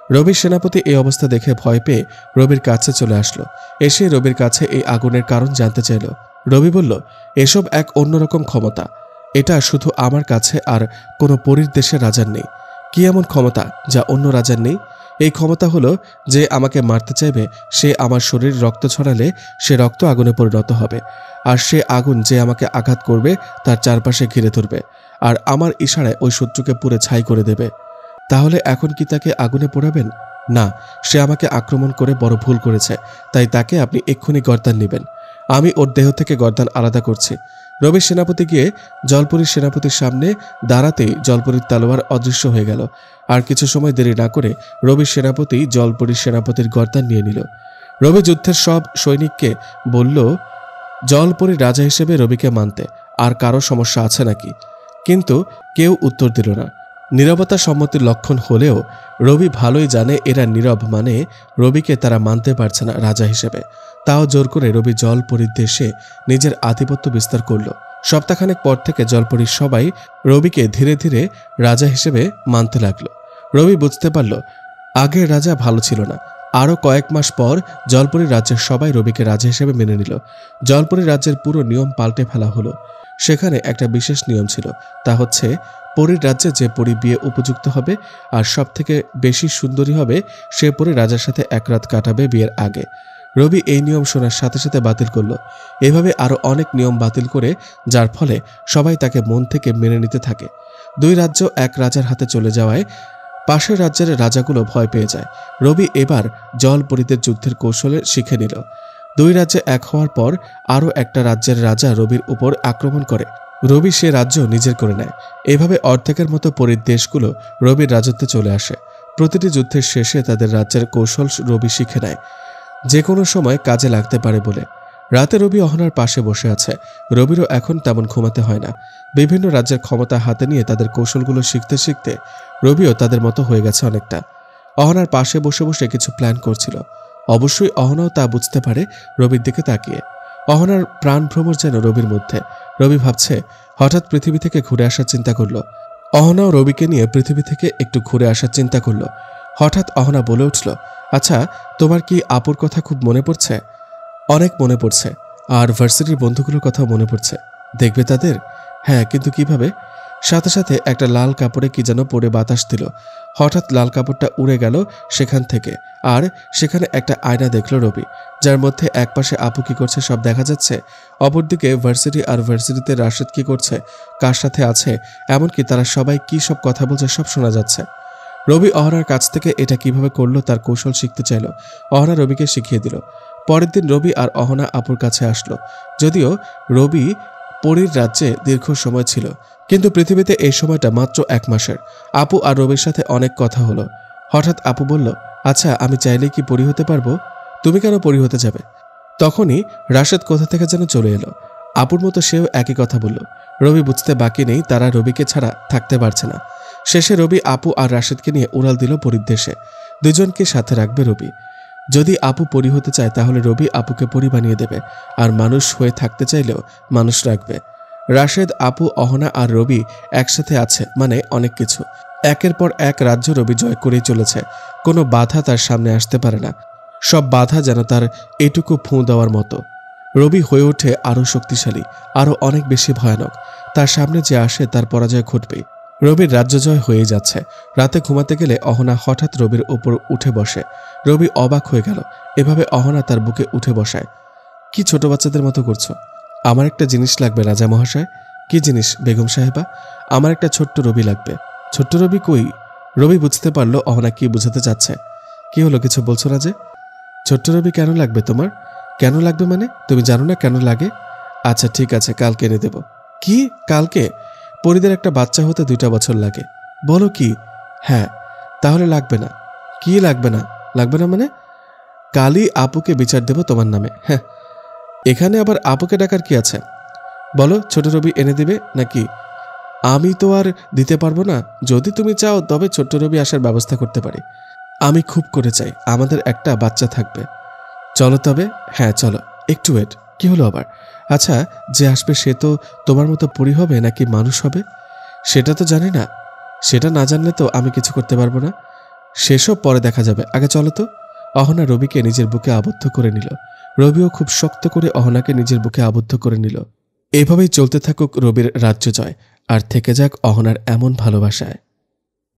রবির সেনাপতি এই অবস্থা দেখে ভয় পেয়ে রবির কাছে চলে আসলো। এসে রবির কাছে এই আগুনের কারণ জানতে চাইল। রবি বলল, এসব এক অন্যরকম ক্ষমতা, এটা শুধু আমার কাছে আর কোনো পরীর দেশের রাজার নেই। কি এমন ক্ষমতা যা অন্য রাজার নেই? এই ক্ষমতা হলো, যে আমাকে মারতে চাইবে সে আমার শরীর রক্ত ছড়ালে সে রক্ত আগুনে পরিণত হবে, আর সে আগুন যে আমাকে আঘাত করবে তার চারপাশে ঘিরে ধরবে, আর আমার ইশারায় ওই শত্রুকে পুড়ে ছাই করে দেবে। তাহলে এখন কি তাকে আগুনে পোড়াবেন? না, সে আমাকে আক্রমণ করে বড় ভুল করেছে, তাই তাকে আপনি এক্ষুনি গর্দান নেবেন। আমি ওর দেহ থেকে গর্দান আলাদা করছি। রবির সেনাপতি গিয়ে জলপরীর সেনাপতির সামনে দাঁড়াতেই জলপরীর তলোয়ার অদৃশ্য হয়ে গেল। আর কিছু সময় দেরি না করে রবির সেনাপতি জলপরীর সেনাপতির গর্দান নিয়ে নিল। রবি যুদ্ধের সব সৈনিককে বলল জলপরীর রাজা হিসেবে রবিকে মানতে, আর কারো সমস্যা আছে নাকি? কিন্তু কেউ উত্তর দিল না। নীরবতা সম্মতির লক্ষণ হলেও রবি ভালোই জানে এরা নীরব, মানে রবিকে তারা মানতে পারছে না রাজা হিসেবে। তাও জোর করে রবি জলপরীর দেশে নিজের আধিপত্য বিস্তার করল। সপ্তাহখানেক পর থেকে জলপরীর সবাই রবিকে ধীরে ধীরে রাজা হিসেবে মানতে লাগলো। রবি বুঝতে পারল আগের রাজা ভালো ছিল না। আরও কয়েক মাস পর জলপরীর রাজ্যের সবাই রবিকে রাজা হিসেবে মেনে নিল। জলপরীর রাজ্যের পুরো নিয়ম পাল্টে ফেলা হলো। সেখানে একটা বিশেষ নিয়ম ছিল, তা হচ্ছে পরীর রাজ্যে যে পরী বিয়ে উপযুক্ত হবে আর সব থেকে বেশি সুন্দরী হবে সে পরী রাজার সাথে এক রাত কাটাবে বিয়ের আগে। রবি এই নিয়ম শোনার সাথে সাথে বাতিল করল। এভাবে আরো অনেক নিয়ম বাতিল করে, যার ফলে সবাই তাকে মন থেকে মেনে নিতে থাকে। দুই রাজ্য এক রাজার হাতে চলে যাওয়ায় পাশের রাজ্যের রাজাগুলো ভয় পেয়ে যায়। রবি এবার জলপরীদের যুদ্ধের কৌশলে শিখে নিল। দুই রাজ্যে এক হওয়ার পর আরও একটা রাজ্যের রাজা রবির উপর আক্রমণ করে। রবি সে রাজ্য নিজের করে নেয়। এভাবে অর্ধেকের মতো পরীর দেশগুলো রবির রাজত্বে চলে আসে। প্রতিটি যুদ্ধের শেষে তাদের রাজ্যের কৌশল রবি শিখে নেয়, যে কোনো সময় কাজে লাগতে পারে বলে। রাতে রবি অহনার পাশে বসে আছে। রবিরও এখন তেমন ঘুমাতে হয় না। বিভিন্ন রাজ্যের ক্ষমতা হাতে নিয়ে তাদের কৌশলগুলো শিখতে শিখতে রবিও তাদের মতো হয়ে গেছে অনেকটা। অহনার পাশে বসে বসে কিছু প্ল্যান করছিল। অবশ্যই অহনাও তা বুঝতে পারে রবির দিকে তাকিয়ে। অহনার প্রাণভ্রমর যেন রবির মধ্যে। রবি ভাবছে, হঠাৎ পৃথিবী থেকে ঘুরে আসার চিন্তা করলো। অহনাও রবিকে নিয়ে পৃথিবী থেকে একটু ঘুরে আসার চিন্তা করলো। হঠাৎ অহনা বলে উঠল, আচ্ছা, তোমার কি আপুর কথা খুব মনে পড়ছে? অনেক মনে পড়ছে, আর ভার্সিটির বন্ধুগুলোর কথাও মনে পড়ছে। দেখবে তাদের? হ্যাঁ, কিন্তু কিভাবে? সাথে সাথে একটা লাল কাপড়ে কি যেন পরে বাতাস দিল। হঠাৎ লাল কাপড়টা উড়ে গেল সেখান থেকে, আর সেখানে একটা আয়না দেখল রবি, যার মধ্যে একপাশে আপু কি করছে সব দেখা যাচ্ছে, অপরদিকে ভার্সিটি আর ভার্সিটিতে রাশেদ কি করছে, কার সাথে আছে, এমনকি তারা সবাই কি সব কথা বলছে সব শোনা যাচ্ছে। রবি অহনার কাছ থেকে এটা কিভাবে করলো তার কৌশল শিখতে চাইল। অহনা রবিকে শিখিয়ে দিল। পরের দিন রবি আর অহনা আপুর কাছে আসলো। যদিও রবি পরীর রাজ্যে দীর্ঘ সময় ছিল, কিন্তু পৃথিবীতে এই সময়টা মাত্র 1 মাসের। আপু আর রবির সাথে অনেক কথা হলো। হঠাৎ আপু বলল, আচ্ছা, আমি চাইলে কি পরী হতে পারবো? তুমি কেন পরী হতে যাবে? তখনই রাশেদ কোথা থেকে যেন চলে এলো। আপুর মতো সেও একই কথা বলল। রবি বুঝতে বাকি নেই তারা রবিকে ছাড়া থাকতে পারছে না। শেষে রবি আপু আর রাশেদকে নিয়ে উড়াল দিল পরীর দেশে। দুজনকে সাথে রাখবে রবি। যদি আপু পরী হতে চায় তাহলে রবি আপুকে পরী বানিয়ে দেবে, আর মানুষ হয়ে থাকতে চাইলেও মানুষ রাখবে। রাশেদ, আপু, অহনা আর রবি একসাথে আছে মানে অনেক কিছু। একের পর এক রাজ্য রবি জয় করেই চলেছে। কোনো বাধা তার সামনে আসতে পারে না। সব বাধা যেন তার এটুকু ফুঁ দেওয়ার মতো। রবি হয়ে ওঠে আরও শক্তিশালী, আরও অনেক বেশি ভয়ানক। তার সামনে যে আসে তার পরাজয় ঘটবেই। রবির রাজ্য জয় হয়ে যাচ্ছে। রাতে ঘুমাতে গেলে অহনা হঠাৎ রবির ওপর উঠে বসে। রবি অবাক হয়ে গেল। এভাবে অহনা তার বুকে উঠে বসায়। কি ছোট বাচ্চাদের মতো করছো? আমার একটা জিনিস লাগবে রাজা মহাশয়। কি জিনিস বেগম সাহেবা? আমার একটা ছোট্ট রবি লাগবে। ছোট্ট রবি কই? রবি বুঝতে পারলো অহনা কি বুঝাতে চাচ্ছে। কি হলো, কিছু বলছো না যে? ছোট্ট রবি কেন লাগবে তোমার? কেন লাগবে মানে? তুমি জানো না কেন লাগে? আচ্ছা ঠিক আছে, কালকে এনে দেব। কি কালকে? পরীদের একটা বাচ্চা হতে 2টা বছর লাগে। বলো কি? হ্যাঁ। তাহলে লাগবে না? কি লাগবে না? লাগবে না মানে? কালই আপুকে বিচার দেব তোমার নামে। হ্যাঁ, এখানে আবার আপুকে ডাকার কি আছে? বলো, ছোট রবি এনে দিবে নাকি? আমি তো আর দিতে পারবো না। যদি তুমি চাও তবে ছোট্ট রবি আসার ব্যবস্থা করতে পারি। আমি খুব করে চাই আমাদের একটা বাচ্চা থাকবে। চলো তবে। হ্যাঁ চলো। একটু ওয়েট। কি হলো আবার? আচ্ছা, যে আসবে সে তো তোমার মতো পরী হবে নাকি মানুষ হবে সেটা তো জানি না। সেটা না জানলে তো আমি কিছু করতে পারবো না। সেসব পরে দেখা যাবে, আগে চলো তো। অহনা রবিকে নিজের বুকে আবদ্ধ করে নিল। রবিও খুব শক্ত করে অহনাকে নিজের বুকে আবদ্ধ করে নিল। এভাবেই চলতে থাকুক রবির রাজ্য জয়, আর থেকে যাক অহনার এমন ভালোবাসায়।